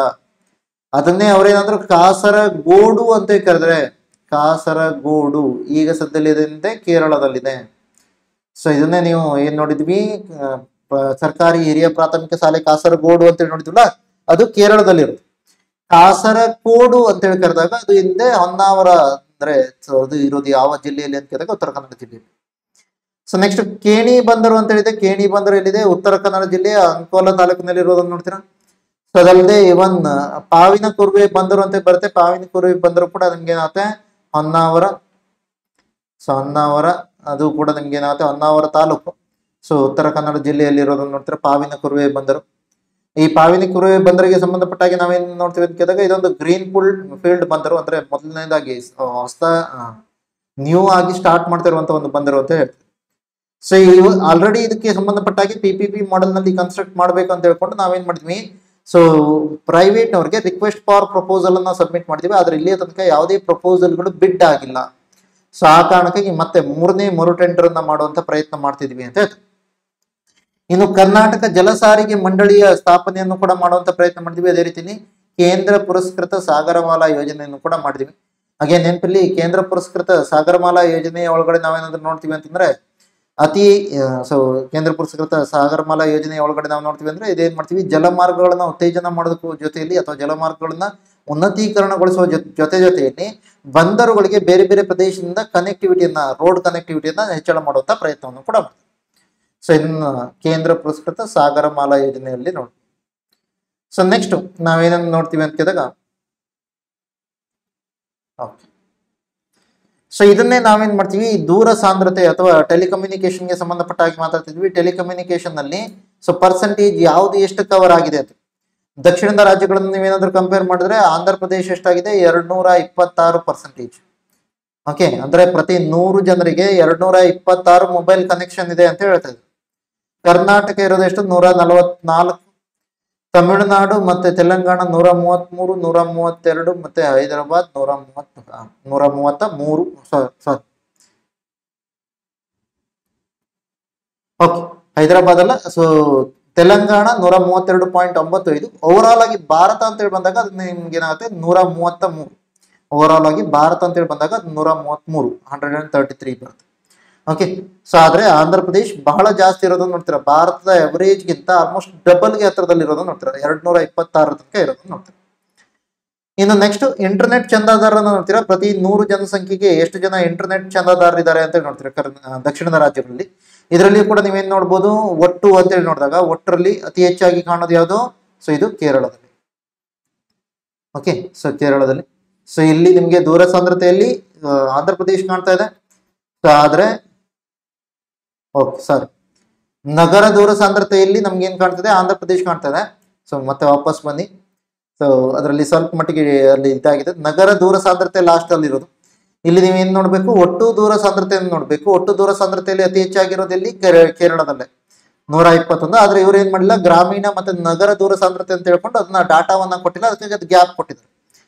[SPEAKER 1] ಅದನ್ನೇ ಅವ್ರೇನಾದ್ರು ಕಾಸರಗೋಡು ಅಂತ ಕರೆದ್ರೆ, ಕಾಸರಗೋಡು ಈಗ ಸದ್ಯದಲ್ಲಿದೆ, ಕೇರಳದಲ್ಲಿದೆ. ಸೊ ಇದನ್ನೇ ನೀವು ಏನ್ ನೋಡಿದ್ವಿ, ಸರ್ಕಾರಿ ಹಿರಿಯ ಪ್ರಾಥಮಿಕ ಶಾಲೆ ಕಾಸರಗೋಡು ಅಂತೇಳಿ ನೋಡಿದ್ವಲ್ಲ, ಅದು ಕೇರಳದಲ್ಲಿರುತ್ತೆ. ಕಾಸರಕೋಡು ಅಂತೇಳಿ ಕರೆದಾಗ ಅದು ಹಿಂದೆ ಹೊನ್ನಾವರ ಅಂದ್ರೆ ಅದು ಇರೋದು ಯಾವ ಜಿಲ್ಲೆಯಲ್ಲಿ ಅಂತ ಕೇಳಿದಾಗ ಉತ್ತರ ಕನ್ನಡ ಜಿಲ್ಲೆಯಲ್ಲಿ. ಸೊ ನೆಕ್ಸ್ಟ್ ಕೇಣಿ ಬಂದರು ಅಂತ ಹೇಳಿದೆ. ಕೇಣಿ ಬಂದರು ಎಲ್ಲಿದೆ, ಉತ್ತರ ಕನ್ನಡ ಜಿಲ್ಲೆಯ ಅಂಕೋಲ ತಾಲೂಕಿನಲ್ಲಿ ಇರೋದನ್ನ ನೋಡ್ತೀರಾ. ಸೊ ಅದಲ್ಲದೆ ಇವನ್ ಪಾವಿನ ಕುರುವೆ ಬಂದರು ಅಂತ ಬರುತ್ತೆ. ಪಾವಿನ ಕುರುವೆ ಬಂದರು ಕೂಡ ನಿಮ್ಗೆ ಏನಾಗುತ್ತೆ, ಹೊನ್ನಾವರ. ಸೊ ಹೊನ್ನಾವರ ಅದು ಕೂಡ ನಿಮ್ಗೆ ಏನಾಗುತ್ತೆ, ಹೊನ್ನಾವರ ತಾಲೂಕು. ಸೊ ಉತ್ತರ ಕನ್ನಡ ಜಿಲ್ಲೆಯಲ್ಲಿ ಇರೋದನ್ನ ನೋಡ್ತೀರಾ, ಪಾವಿನ ಕುರುವೆ ಬಂದರು. ಈ ಪಾವಿನ ಕುರುವೆ ಬಂದರಿಗೆ ಸಂಬಂಧಪಟ್ಟಾಗಿ ನಾವೇನ್ ನೋಡ್ತೀವಿ ಅಂತ ಕೇಳಿದಾಗ, ಇದೊಂದು ಗ್ರೀನ್ ಫೀಲ್ಡ್ ಬಂದರು. ಅಂದ್ರೆ ಮೊದಲನೇದಾಗಿ ನ್ಯೂ ಆಗಿ ಸ್ಟಾರ್ಟ್ ಮಾಡ್ತಿರುವಂತ ಒಂದು ಬಂದರು ಅಂತ ಹೇಳ್ತೀವಿ. ಸೊ ಆಲ್ರೆಡಿ ಇದಕ್ಕೆ ಸಂಬಂಧಪಟ್ಟಾಗಿ PPP ಮಾಡೆಲ್ ನಲ್ಲಿ ಕನ್ಸ್ಟ್ರಕ್ಟ್ ಮಾಡಬೇಕು ಅಂತ ಹೇಳ್ಕೊಂಡು ನಾವೇನ್ ಮಾಡಿದ್ವಿ, ಸೊ ಪ್ರೈವೇಟ್ ಅವ್ರಿಗೆ ರಿಕ್ವೆಸ್ಟ್ ಫಾರ್ ಪ್ರಪೋಸಲ್ ಅನ್ನ ಸಬ್ಮಿಟ್ ಮಾಡಿದ್ವಿ. ಆದ್ರೆ ಇಲ್ಲಿಯ ತನಕ ಯಾವುದೇ ಪ್ರಪೋಸಲ್ಗಳು ಬಿಡ್ ಆಗಿಲ್ಲ. ಸೊ ಆ ಕಾರಣಕ್ಕಾಗಿ ಮತ್ತೆ ಮೂರನೇ ಮರು ಟೆಂಡರ್ ಅನ್ನ ಮಾಡುವಂತ ಪ್ರಯತ್ನ ಮಾಡ್ತಿದ್ವಿ ಅಂತ ಹೇಳ್ತೀವಿ. ಇನ್ನು ಕರ್ನಾಟಕ ಜಲ ಸಾರಿಗೆ ಮಂಡಳಿಯ ಸ್ಥಾಪನೆಯನ್ನು ಕೂಡ ಮಾಡುವಂತ ಪ್ರಯತ್ನ ಮಾಡಿದ್ವಿ. ಅದೇ ರೀತಿಲಿ ಕೇಂದ್ರ ಪುರಸ್ಕೃತ ಸಾಗರಮಾಲಾ ಯೋಜನೆಯನ್ನು ಕೂಡ ಮಾಡಿದ್ವಿ. ಹಾಗೆ ನೆನಪಲ್ಲಿ ಕೇಂದ್ರ ಪುರಸ್ಕೃತ ಸಾಗರಮಾಲಾ ಯೋಜನೆಯ ಒಳಗಡೆ ನಾವೇನಾದ್ರೂ ನೋಡ್ತೀವಿ ಅಂತಂದ್ರೆ ಸೊ ಕೇಂದ್ರ ಪುರಸ್ಕೃತ ಸಾಗರಮಾಲಾ ಯೋಜನೆಯ ಒಳಗಡೆ ನಾವು ನೋಡ್ತೀವಿ ಅಂದ್ರೆ ಇದೇನ್ ಮಾಡ್ತೀವಿ, ಜಲಮಾರ್ಗಗಳನ್ನ ಉತ್ತೇಜನ ಮಾಡೋದಕ್ಕೂ ಜೊತೆಯಲ್ಲಿ ಅಥವಾ ಜಲಮಾರ್ಗಗಳನ್ನ ಉನ್ನತೀಕರಣಗೊಳಿಸುವ ಜೊತೆಯಲ್ಲಿ ಬಂದರುಗಳಿಗೆ ಬೇರೆ ಬೇರೆ ಪ್ರದೇಶದಿಂದ ಕನೆಕ್ಟಿವಿಟಿಯನ್ನ, ರೋಡ್ ಕನೆಕ್ಟಿವಿಟಿಯನ್ನ ಹೆಚ್ಚಳ ಮಾಡುವಂತ ಪ್ರಯತ್ನವನ್ನು ಕೂಡ ಮಾಡ್ತೀವಿ. ಸೊ ಇದನ್ನ ಕೇಂದ್ರ ಪುರಸ್ಕೃತ ಸಾಗರಮಾಲಾ ಯೋಜನೆಯಲ್ಲಿ ನೋಡ್ತೀವಿ. ಸೊ ನೆಕ್ಸ್ಟ್ ನಾವೇನನ್ನು ನೋಡ್ತೀವಿ ಅಂತ ಕೇಳಿದಾಗ, ಸೊ ಇದನ್ನೇ ನಾವೇನ್ ಮಾಡ್ತೀವಿ, ದೂರ ಸಾಂದ್ರತೆ ಅಥವಾ ಟೆಲಿಕಮ್ಯುನಿಕೇಶನ್ಗೆ ಸಂಬಂಧಪಟ್ಟ ಹಾಗೆ ಮಾತಾಡ್ತಿದ್ವಿ. ಟೆಲಿಕಮ್ಯುನಿಕೇಶನ್ ನಲ್ಲಿ ಸೊ ಪರ್ಸೆಂಟೇಜ್ ಯಾವ್ದು ಎಷ್ಟು ಕವರ್ ಆಗಿದೆ ಅಂತ ದಕ್ಷಿಣದ ರಾಜ್ಯಗಳನ್ನು ನೀವೇನಾದ್ರೂ ಕಂಪೇರ್ ಮಾಡಿದ್ರೆ ಆಂಧ್ರ ಪ್ರದೇಶ ಎಷ್ಟಾಗಿದೆ, 226%. ಓಕೆ, ಅಂದ್ರೆ ಪ್ರತಿ 100 ಜನರಿಗೆ 226 ಮೊಬೈಲ್ ಕನೆಕ್ಷನ್ ಇದೆ ಅಂತ ಹೇಳ್ತಾ ಇದ್ರು. ಕರ್ನಾಟಕ ಇರೋದು ಎಷ್ಟು, 144. ತಮಿಳುನಾಡು ಮತ್ತೆ ತೆಲಂಗಾಣ 133, 132 ಮತ್ತೆ ಹೈದರಾಬಾದ್ 133. ಸಾರಿ, ಓಕೆ, ಹೈದರಾಬಾದ್ ಅಲ್ಲ, ಸೊ ತೆಲಂಗಾಣ 132.95. ಓವರ್ ಆಗಿ ಭಾರತ ಅಂತ ಹೇಳಿ ಬಂದಾಗ ಅದು ನಿಮ್ಗೆ ಏನಾಗುತ್ತೆ 133. ಓವರ್ ಆಗಿ ಭಾರತ ಅಂತ ಹೇಳಿ ಬಂದಾಗ ಅದು 133, 133 ಬರುತ್ತೆ. ಓಕೆ, ಸೊ ಆದ್ರೆ ಆಂಧ್ರ ಪ್ರದೇಶ್ ಬಹಳ ಜಾಸ್ತಿ ಇರೋದನ್ನ ನೋಡ್ತೀರಾ. ಭಾರತದ ಅವರೇಜ್ ಗಿಂತ ಆಲ್ಮೋಸ್ಟ್ ಡಬಲ್ಗೆ ಹತ್ರದಲ್ಲಿ ಇರೋದನ್ನ ನೋಡ್ತೀರಾ, 226 ತನಕ ಇರೋದನ್ನ ನೋಡ್ತೀರಾ. ಇನ್ನು ನೆಕ್ಸ್ಟ್ ಇಂಟರ್ನೆಟ್ ಚಂದಾದಾರರನ್ನ ನೋಡ್ತೀರಾ. ಪ್ರತಿ 100 ಜನಸಂಖ್ಯೆಗೆ ಎಷ್ಟು ಜನ ಇಂಟರ್ನೆಟ್ ಚಂದಾದಾರರಿದ್ದಾರೆ ಅಂತ ನೋಡ್ತೀರಾ ದಕ್ಷಿಣದ ರಾಜ್ಯಗಳಲ್ಲಿ. ಇದರಲ್ಲಿ ಕೂಡ ನೀವೇನ್ ನೋಡ್ಬೋದು, ಒಟ್ಟು ಅಂತೇಳಿ ನೋಡಿದಾಗ ಒಟ್ಟರಲ್ಲಿ ಅತಿ ಹೆಚ್ಚಾಗಿ ಕಾಣೋದು ಯಾವುದು, ಸೊ ಇದು ಕೇರಳದಲ್ಲಿ. ಓಕೆ, ಸೊ ಕೇರಳದಲ್ಲಿ. ಸೊ ಇಲ್ಲಿ ನಿಮ್ಗೆ ದೂರ ಸಾಂದ್ರತೆಯಲ್ಲಿ ಆಂಧ್ರ ಪ್ರದೇಶ್ ಕಾಣ್ತಾ ಇದೆ. ಸೊ ಆದ್ರೆ ಓಕೆ, ಸಾರಿ, ನಗರ ದೂರ ಸಾಂದ್ರತೆಯಲ್ಲಿ ನಮ್ಗೆ ಏನ್ ಕಾಣ್ತದೆ, ಆಂಧ್ರ ಪ್ರದೇಶ್ ಕಾಣ್ತಾ ಇದೆ. ಸೊ ಮತ್ತೆ ವಾಪಸ್ ಬನ್ನಿ. ಸೊ ಅದರಲ್ಲಿ ಸ್ವಲ್ಪ ಮಟ್ಟಿಗೆ ಅಲ್ಲಿ ಇದಾಗಿದೆ. ನಗರ ದೂರ ಸಾಂದ್ರತೆ ಲಾಸ್ಟ್ ಅಲ್ಲಿ ಇರೋದು. ಇಲ್ಲಿ ನೀವೇನ್ ನೋಡ್ಬೇಕು, ಒಟ್ಟು ದೂರ ಸಾಂದ್ರತೆಯನ್ನು ನೋಡ್ಬೇಕು. ಒಟ್ಟು ದೂರ ಸಾಂದ್ರತೆಯಲ್ಲಿ ಅತಿ ಹೆಚ್ಚಾಗಿರೋದು ಇಲ್ಲಿ ಕೇರಳದಲ್ಲೇ 121. ಆದ್ರೆ ಇವ್ರು ಏನ್ ಮಾಡಿಲ್ಲ, ಗ್ರಾಮೀಣ ಮತ್ತೆ ನಗರ ದೂರ ಸಾಂದ್ರತೆ ಅಂತ ಹೇಳ್ಕೊಂಡು ಅದನ್ನ ಡಾಟಾವನ್ನ ಕೊಟ್ಟಿಲ್ಲ, ಅದಕ್ಕೆ ಅದು ಗ್ಯಾಪ್ ಕೊಟ್ಟಿದ್ದಾರೆ.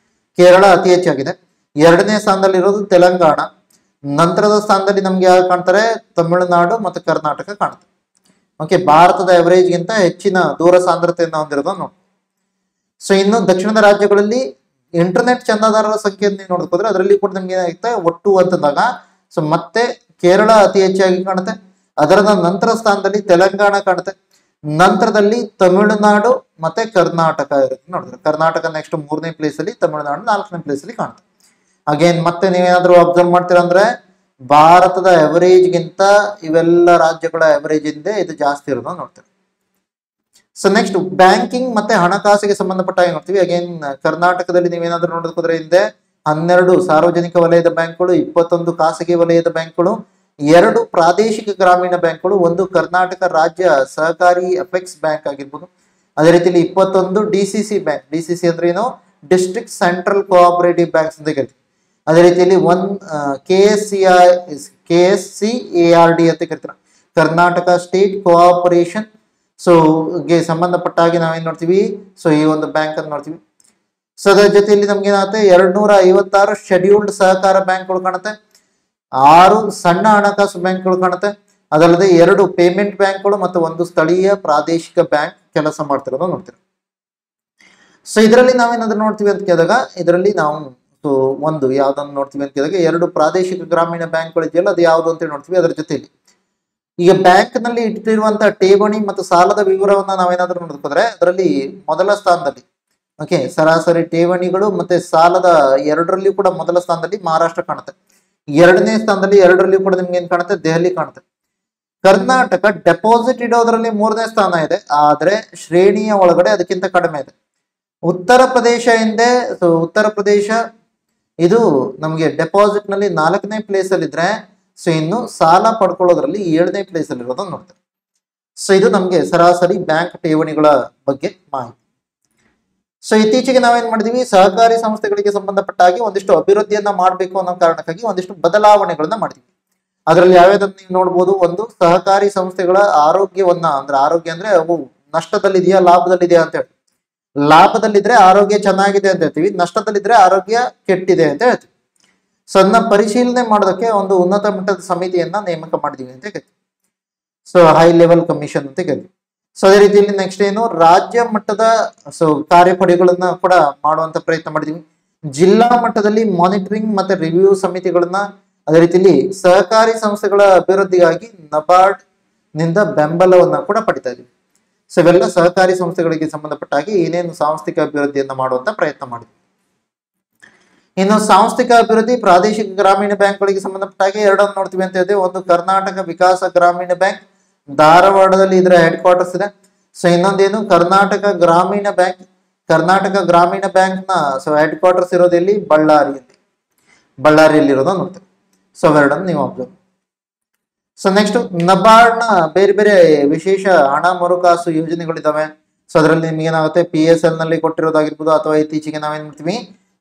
[SPEAKER 1] ಕೇರಳ ಅತಿ ಹೆಚ್ಚಾಗಿದೆ. 2ನೇ ಸ್ಥಾನದಲ್ಲಿರೋದು ತೆಲಂಗಾಣ. ನಂತರದ ಸ್ಥಾನದಲ್ಲಿ ನಮ್ಗೆ ಯಾರು ಕಾಣ್ತಾರೆ, ತಮಿಳುನಾಡು ಮತ್ತು ಕರ್ನಾಟಕ ಕಾಣುತ್ತೆ. ಓಕೆ, ಭಾರತದ ಅವರೇಜ್ ಗಿಂತ ಹೆಚ್ಚಿನ ದೂರ ಸಾಂದ್ರತೆಯನ್ನು ಹೊಂದಿರೋದು ನೋಡಿ. ಸೊ ಇನ್ನು ದಕ್ಷಿಣದ ರಾಜ್ಯಗಳಲ್ಲಿ ಇಂಟರ್ನೆಟ್ ಚಂದಾದಾರರ ಸಂಖ್ಯೆಯನ್ನು ನೋಡೋದ್ರೆ ಅದರಲ್ಲಿ ಕೂಡ ನಮ್ಗೆ ಏನಾಗುತ್ತೆ, ಒಟ್ಟು ಅಂತಂದಾಗ ಸೊ ಮತ್ತೆ ಕೇರಳ ಅತಿ ಹೆಚ್ಚಾಗಿ ಕಾಣುತ್ತೆ. ಅದರ ನಂತರ ಸ್ಥಾನದಲ್ಲಿ ತೆಲಂಗಾಣ ಕಾಣುತ್ತೆ. ನಂತರದಲ್ಲಿ ತಮಿಳುನಾಡು ಮತ್ತೆ ಕರ್ನಾಟಕ ಇರುತ್ತೆ ನೋಡಿದ್ರೆ. ಕರ್ನಾಟಕ ನೆಕ್ಸ್ಟ್ 3ನೇ ಪ್ಲೇಸ್ ಅಲ್ಲಿ, ತಮಿಳುನಾಡು 4ನೇ ಪ್ಲೇಸ್ ಅಲ್ಲಿ ಕಾಣುತ್ತೆ. ಅಗೇನ್ ಮತ್ತೆ ನೀವೇನಾದ್ರೂ ಅಬ್ಸರ್ವ್ ಮಾಡ್ತೀರಾ ಅಂದ್ರೆ ಭಾರತದ ಅವರೇಜ್ ಗಿಂತ ಇವೆಲ್ಲ ರಾಜ್ಯಗಳ ಅವರೇಜ್ ಇಂದ ಇದು ಜಾಸ್ತಿ ಇರೋದು ನೋಡ್ತೀವಿ. ಸೊ ನೆಕ್ಸ್ಟ್ ಬ್ಯಾಂಕಿಂಗ್ ಮತ್ತೆ ಹಣಕಾಸಿಗೆ ಸಂಬಂಧಪಟ್ಟ ಹಾಗೆ ನೋಡ್ತೀವಿ. ಅಗೇನ್ ಕರ್ನಾಟಕದಲ್ಲಿ ನೀವೇನಾದ್ರೂ ನೋಡೋದಕ್ಕೋದ್ರೆ ಹಿಂದೆ 12 ಸಾರ್ವಜನಿಕ ವಲಯದ ಬ್ಯಾಂಕ್ಗಳು, 21 ಖಾಸಗಿ ವಲಯದ ಬ್ಯಾಂಕ್ಗಳು, 2 ಪ್ರಾದೇಶಿಕ ಗ್ರಾಮೀಣ ಬ್ಯಾಂಕ್ಗಳು, 1 ಕರ್ನಾಟಕ ರಾಜ್ಯ ಸಹಕಾರಿ ಅಪೆಕ್ಸ್ ಬ್ಯಾಂಕ್ ಆಗಿರ್ಬೋದು. ಅದೇ ರೀತಿಯಲ್ಲಿ 21 DCC ಬ್ಯಾಂಕ್. DCC ಅಂದ್ರೆ ಏನು, ಡಿಸ್ಟ್ರಿಕ್ಟ್ ಸೆಂಟ್ರಲ್ ಕೋಆಪರೇಟಿವ್ ಬ್ಯಾಂಕ್ಸ್ ಅಂತ ಕರಿತೀವಿ. ಅದೇ ರೀತಿಯಲ್ಲಿ 1 KSCARD ಅಂತ ಕರಿತಾರೆ, ಕರ್ನಾಟಕ ಸ್ಟೇಟ್ ಕೋಆಪರೇಷನ್. ಸೊ ಗೆ ಸಂಬಂಧಪಟ್ಟ ಹಾಗೆ ನಾವೇನ್ ನೋಡ್ತೀವಿ, ಸೊ ಈ ಒಂದು ಬ್ಯಾಂಕ್ ಅನ್ನು ನೋಡ್ತೀವಿ. ಸೊ ಅದರ ಜೊತೆಯಲ್ಲಿ ನಮ್ಗೆ ಏನಾಗುತ್ತೆ, 256 ಶೆಡ್ಯೂಲ್ಡ್ ಸಹಕಾರ ಬ್ಯಾಂಕ್ಗಳು ಕಾಣುತ್ತೆ, 6 ಸಣ್ಣ ಹಣಕಾಸು ಬ್ಯಾಂಕ್ಗಳು ಕಾಣುತ್ತೆ. ಅದಲ್ಲದೆ 2 ಪೇಮೆಂಟ್ ಬ್ಯಾಂಕ್ಗಳು ಮತ್ತು 1 ಸ್ಥಳೀಯ ಪ್ರಾದೇಶಿಕ ಬ್ಯಾಂಕ್ ಕೆಲಸ ಮಾಡ್ತಿರೋದು ನೋಡ್ತೀವಿ. ಸೊ ಇದರಲ್ಲಿ ನಾವೇನಾದ್ರೂ ನೋಡ್ತೀವಿ ಅಂತ ಕೇಳಿದಾಗ, ಇದರಲ್ಲಿ ನಾವು ಸೊ ಒಂದು ಯಾವ್ದನ್ನು ನೋಡ್ತೀವಿ ಅಂತ ಕೇಳಿದಾಗ 2 ಪ್ರಾದೇಶಿಕ ಗ್ರಾಮೀಣ ಬ್ಯಾಂಕ್ಗಳು ಇದೆಯಲ್ಲ, ಅದು ಯಾವ್ದು ಅಂತ ನೋಡ್ತೀವಿ. ಅದರ ಜೊತೆಯಲ್ಲಿ ಈಗ ಬ್ಯಾಂಕ್ ನಲ್ಲಿ ಇಟ್ಟಿರುವಂತಹ ಠೇವಣಿ ಮತ್ತು ಸಾಲದ ವಿವರವನ್ನ ನಾವೇನಾದ್ರೂ ನೋಡ್ಕೋದ್ರೆ ಅದರಲ್ಲಿ ಮೊದಲ ಸ್ಥಾನದಲ್ಲಿ, ಓಕೆ, ಸರಾಸರಿ ಠೇವಣಿಗಳು ಮತ್ತೆ ಸಾಲದ ಎರಡರಲ್ಲಿ ಕೂಡ ಮೊದಲ ಸ್ಥಾನದಲ್ಲಿ ಮಹಾರಾಷ್ಟ್ರ ಕಾಣುತ್ತೆ. 2ನೇ ಸ್ಥಾನದಲ್ಲಿ ಎರಡರಲ್ಲಿ ಕೂಡ ನಿಮ್ಗೆ ಏನ್ ಕಾಣುತ್ತೆ, ದೆಹಲಿ ಕಾಣುತ್ತೆ. ಕರ್ನಾಟಕ ಡೆಪಾಸಿಟ್ ಇಡೋದ್ರಲ್ಲಿ 3ನೇ ಸ್ಥಾನ ಇದೆ, ಆದ್ರೆ ಶ್ರೇಣಿಯ ಒಳಗಡೆ ಅದಕ್ಕಿಂತ ಕಡಿಮೆ ಇದೆ. ಉತ್ತರ ಪ್ರದೇಶ ಹಿಂದೆ, ಸೊ ಉತ್ತರ ಪ್ರದೇಶ ಇದು ನಮ್ಗೆ ಡೆಪಾಸಿಟ್ ನಲ್ಲಿ 4ನೇ ಪ್ಲೇಸ್ ಅಲ್ಲಿ ಇದ್ರೆ, ಸೊ ಇನ್ನು ಸಾಲ ಪಡ್ಕೊಳ್ಳೋದ್ರಲ್ಲಿ 7ನೇ ಪ್ಲೇಸ್ ಅಲ್ಲಿ ಇರೋದನ್ನ ನೋಡ್ತಾರೆ. ಸೊ ಇದು ನಮ್ಗೆ ಸರಾಸರಿ ಬ್ಯಾಂಕ್ ಠೇವಣಿಗಳ ಬಗ್ಗೆ ಮಾಹಿತಿ. ಸೊ ಇತ್ತೀಚೆಗೆ ನಾವೇನ್ ಮಾಡಿದೀವಿ, ಸಹಕಾರಿ ಸಂಸ್ಥೆಗಳಿಗೆ ಸಂಬಂಧಪಟ್ಟ ಹಾಗೆ ಒಂದಿಷ್ಟು ಅಭಿವೃದ್ಧಿಯನ್ನ ಮಾಡಬೇಕು ಅನ್ನೋ ಕಾರಣಕ್ಕಾಗಿ ಒಂದಿಷ್ಟು ಬದಲಾವಣೆಗಳನ್ನ ಮಾಡಿದ್ವಿ. ಅದರಲ್ಲಿ ಯಾವ್ಯಾವ್ದನ್ನ ನೀವು ನೋಡ್ಬೋದು. ಒಂದು, ಸಹಕಾರಿ ಸಂಸ್ಥೆಗಳ ಆರೋಗ್ಯವನ್ನ, ಅಂದ್ರೆ ಆರೋಗ್ಯ ಅಂದ್ರೆ ಅವು ನಷ್ಟದಲ್ಲಿದೆಯಾ ಲಾಭದಲ್ಲಿದೆಯಾ ಅಂತ ಹೇಳಿ. ಲಾಭದಲ್ಲಿದ್ರೆ ಆರೋಗ್ಯ ಚೆನ್ನಾಗಿದೆ ಅಂತ ಹೇಳ್ತೀವಿ, ನಷ್ಟದಲ್ಲಿದ್ರೆ ಆರೋಗ್ಯ ಕೆಟ್ಟಿದೆ ಅಂತ ಹೇಳ್ತೀವಿ. ಸಣ್ಣ ಪರಿಶೀಲನೆ ಮಾಡೋದಕ್ಕೆ ಒಂದು ಉನ್ನತ ಮಟ್ಟದ ಸಮಿತಿಯನ್ನ ನೇಮಕ ಮಾಡಿದೀವಿ ಅಂತ ಹೇಳ್ತೀವಿ. ಸೊ ಹೈ ಲೆವೆಲ್ ಕಮಿಷನ್ ಅಂತ ಹೇಳ್ತೀವಿ. ಸೊ ಅದೇ ರೀತಿಯಲ್ಲಿ ನೆಕ್ಸ್ಟ್ ಏನು, ರಾಜ್ಯ ಮಟ್ಟದ ಕಾರ್ಯಪಡೆಗಳನ್ನ ಕೂಡ ಮಾಡುವಂತ ಪ್ರಯತ್ನ ಮಾಡಿದೀವಿ. ಜಿಲ್ಲಾ ಮಟ್ಟದಲ್ಲಿ ಮಾನಿಟರಿಂಗ್ ಮತ್ತೆ ರಿವ್ಯೂ ಸಮಿತಿಗಳನ್ನ, ಅದೇ ರೀತಿಯಲ್ಲಿ ಸಹಕಾರಿ ಸಂಸ್ಥೆಗಳ ಅಭಿವೃದ್ಧಿಗಾಗಿ ನಬಾರ್ಡ್ ನಿಂದ ಬೆಂಬಲವನ್ನ ಕೂಡ ಪಡಿತಾ ಇದೀವಿ. ಸೊ ಇವೆಲ್ಲ ಸಹಕಾರಿ ಸಂಸ್ಥೆಗಳಿಗೆ ಸಂಬಂಧಪಟ್ಟ ಹಾಗೆ ಏನೇನು ಸಾಂಸ್ಥಿಕ ಅಭಿವೃದ್ಧಿಯನ್ನ ಮಾಡುವಂತ ಪ್ರಯತ್ನ ಮಾಡಿದ್ವಿ. ಇನ್ನು ಸಾಂಸ್ಥಿಕ ಅಭಿವೃದ್ಧಿ, ಪ್ರಾದೇಶಿಕ ಗ್ರಾಮೀಣ ಬ್ಯಾಂಕ್ಗಳಿಗೆ ಸಂಬಂಧಪಟ್ಟ ಹಾಗೆ ಎರಡನ್ನು ನೋಡ್ತೀವಿ ಅಂತ ಹೇಳಿದ್ರೆ, ಒಂದು ಕರ್ನಾಟಕ ವಿಕಾಸ ಗ್ರಾಮೀಣ ಬ್ಯಾಂಕ್, ಧಾರವಾಡದಲ್ಲಿ ಇದರ ಹೆಡ್ ಕ್ವಾರ್ಟರ್ಸ್ ಇದೆ. ಸೊ ಇನ್ನೊಂದೇನು, ಕರ್ನಾಟಕ ಗ್ರಾಮೀಣ ಬ್ಯಾಂಕ್. ಕರ್ನಾಟಕ ಗ್ರಾಮೀಣ ಬ್ಯಾಂಕ್ ನ ಹೆಡ್ ಕ್ವಾರ್ಟರ್ಸ್ ಇರೋದೆಲ್ಲಿ, ಬಳ್ಳಾರಿಯಲ್ಲಿ ಇರೋದು ನೋಡ್ತೇವೆ. ಸೊ ಅವೆರಡನ್ನು ನೀವು ಅಬ್ಸರ್ವ್. ಸೊ ನೆಕ್ಸ್ಟ್, ನಬಾರ್ಡ್ ನ ಬೇರೆ ಬೇರೆ ವಿಶೇಷ ಹಣ ಮರುಕಾಸು ಯೋಜನೆಗಳಿದಾವೆ. ಸೊ ಅದರಲ್ಲಿ ನಿಮ್ಗೆ ಏನಾಗುತ್ತೆ, PSL ನಲ್ಲಿ ಕೊಟ್ಟಿರೋದಾಗಿರ್ಬೋದು, ಅಥವಾ ಇತ್ತೀಚೆಗೆ ನಾವೇನ್ ಮಾಡ್ತೀವಿ,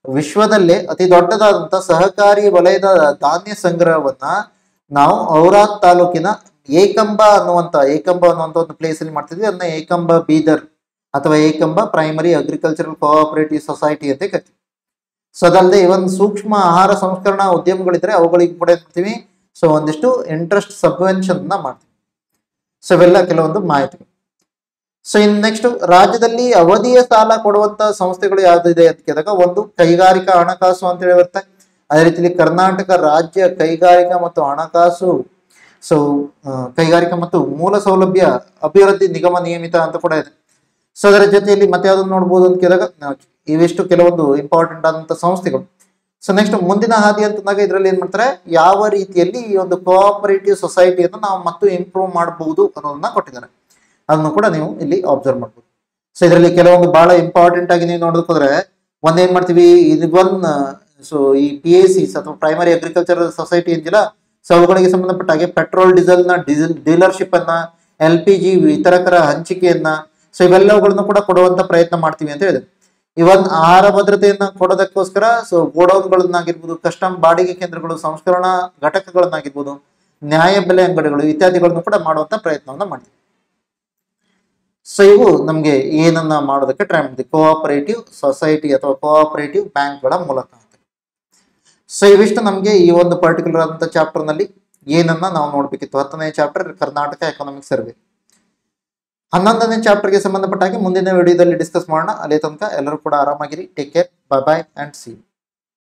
[SPEAKER 1] ವಿಶ್ವದಲ್ಲೇ ಅತಿ ದೊಡ್ಡದಾದಂತ ಸಹಕಾರಿ ವಲಯದ ಧಾನ್ಯ ಸಂಗ್ರಹವನ್ನ ನಾವು ಔರಾದ್ ತಾಲೂಕಿನ ಏಕಂಬ ಅನ್ನುವಂತ ಒಂದು ಪ್ಲೇಸ್ ಅಲ್ಲಿ ಮಾಡ್ತಿದ್ವಿ. ಅದನ್ನ ಏಕಂಬ ಬೀದರ್ ಅಥವಾ ಏಕಂಬ ಪ್ರೈಮರಿ ಅಗ್ರಿಕಲ್ಚರಲ್ ಕೋಆಪರೇಟಿವ್ ಸೊಸೈಟಿ ಅಂತ ಕರಿತೀವಿ. ಸೊ ಅದಲ್ಲದೆ ಇವನ್ ಸೂಕ್ಷ್ಮ ಆಹಾರ ಸಂಸ್ಕರಣಾ ಉದ್ಯಮಗಳಿದ್ರೆ ಅವುಗಳಿಗೆ ಕೂಡ ಏನ್ ಮಾಡ್ತೀವಿ, ಸೊ ಒಂದಿಷ್ಟು ಇಂಟ್ರೆಸ್ಟ್ ಸಬ್ವೆನ್ಷನ್ ಮಾಡ್ತೀವಿ. ಸೊ ಇವೆಲ್ಲ ಕೆಲವೊಂದು ಮಾಹಿತಿ. ಸೊ ಇನ್ ನೆಕ್ಸ್ಟ್, ರಾಜ್ಯದಲ್ಲಿ ಅವಧಿಯ ಸಾಲ ಕೊಡುವಂತ ಸಂಸ್ಥೆಗಳು ಯಾವ್ದಿದೆ ಅಂತ ಕೇಳಿದಾಗ, ಒಂದು ಕೈಗಾರಿಕಾ ಹಣಕಾಸು ಅಂತ ಹೇಳಿ ಬರುತ್ತೆ. ಅದೇ ರೀತಿಯಲ್ಲಿ ಕರ್ನಾಟಕ ರಾಜ್ಯ ಕೈಗಾರಿಕಾ ಮತ್ತು ಹಣಕಾಸು ಕೈಗಾರಿಕಾ ಮತ್ತು ಮೂಲ ಸೌಲಭ್ಯ ಅಭಿವೃದ್ಧಿ ನಿಗಮ ನಿಯಮಿತ ಅಂತ ಕೂಡ ಇದೆ. ಸೊ ಅದರ ಜೊತೆಯಲ್ಲಿ ಮತ್ತೆ ಯಾವ್ದನ್ನು ನೋಡ್ಬೋದು ಅಂತ ಕೇಳಿದಾಗ, ಇವಿಷ್ಟು ಕೆಲವೊಂದು ಇಂಪಾರ್ಟೆಂಟ್ ಆದಂತ ಸಂಸ್ಥೆಗಳು. ಸೊ ನೆಕ್ಸ್ಟ್, ಮುಂದಿನ ಹಾದಿ ಅಂತಂದಾಗ ಇದರಲ್ಲಿ ಏನ್ ಮಾಡ್ತಾರೆ, ಯಾವ ರೀತಿಯಲ್ಲಿ ಈ ಒಂದು ಕೋಆಪರೇಟಿವ್ ಸೊಸೈಟಿಯನ್ನು ನಾವು ಮತ್ತು ಇಂಪ್ರೂವ್ ಮಾಡಬಹುದು ಅನ್ನೋದನ್ನ ಕೊಟ್ಟಿದ್ದಾರೆ. ಅದನ್ನು ಕೂಡ ನೀವು ಇಲ್ಲಿ ಅಬ್ಸರ್ವ್ ಮಾಡ್ಬೋದು. ಸೊ ಇದರಲ್ಲಿ ಕೆಲವೊಂದು ಬಹಳ ಇಂಪಾರ್ಟೆಂಟ್ ಆಗಿ ನೀವು ನೋಡೋದಕ್ಕೋದ್ರೆ, ಒಂದೇನ್ ಮಾಡ್ತೀವಿ, ಈ PACs ಅಥವಾ ಪ್ರೈಮರಿ ಅಗ್ರಿಕಲ್ಚರಲ್ ಸೊಸೈಟಿ ಏನಿಲ್ಲ, ಸೊ ಅವುಗಳಿಗೆ ಸಂಬಂಧಪಟ್ಟ ಹಾಗೆ ಪೆಟ್ರೋಲ್ ಡೀಸೆಲ್ ನ ಡೀಲರ್ಶಿಪ್ ಅನ್ನ, LPG ವಿತರಕರ ಹಂಚಿಕೆಯನ್ನ, ಸೊ ಇವೆಲ್ಲವುಗಳನ್ನು ಕೂಡ ಕೊಡುವಂತ ಪ್ರಯತ್ನ ಮಾಡ್ತೀವಿ ಅಂತ ಹೇಳಿದೆ. ಇವನ್ ಆಹಾರ ಭದ್ರತೆಯನ್ನ ಕೊಡೋದಕ್ಕೋಸ್ಕರ ಗೋಡೌನ್ಗಳನ್ನಾಗಿರ್ಬೋದು, ಕಸ್ಟಮ್ ಬಾಡಿಗೆ ಕೇಂದ್ರಗಳು, ಸಂಸ್ಕರಣಾ ಘಟಕಗಳನ್ನಾಗಿರ್ಬೋದು, ನ್ಯಾಯ ಬೆಲೆ ಅಂಗಡಿಗಳು ಇತ್ಯಾದಿಗಳನ್ನು ಕೂಡ ಮಾಡುವಂತ ಪ್ರಯತ್ನವನ್ನ ಮಾಡ್ತೀವಿ. ಸೊ ಇವು ನಮ್ಗೆ ಏನನ್ನ ಮಾಡೋದಕ್ಕೆ ಟ್ರೈ ಮಾಡಿದ್ವಿ, ಕೋಆಪರೇಟಿವ್ ಸೊಸೈಟಿ ಅಥವಾ ಕೋಆಪರೇಟಿವ್ ಬ್ಯಾಂಕ್ಗಳ ಮೂಲಕ. ಸೊ ಇವಿಷ್ಟು ನಮ್ಗೆ ಈ ಒಂದು ಪರ್ಟಿಕ್ಯುಲರ್ ಆದಂತ ಚಾಪ್ಟರ್ ನಲ್ಲಿ ಏನನ್ನ ನಾವು ನೋಡ್ಬೇಕಿತ್ತು. 10ನೇ ಚಾಪ್ಟರ್ ಕರ್ನಾಟಕ ಎಕನಾಮಿಕ್ ಸರ್ವೆ. 11ನೇ ಚಾಪ್ಟರ್ಗೆ ಸಂಬಂಧಪಟ್ಟ ಹಾಗೆ ಮುಂದಿನ ವಿಡಿಯೋದಲ್ಲಿ ಡಿಸ್ಕಸ್ ಮಾಡೋಣ. ಅಲ್ಲಿ ತನಕ ಎಲ್ಲರೂ ಕೂಡ ಆರಾಮಾಗಿರಿ. Take care, bye bye and C.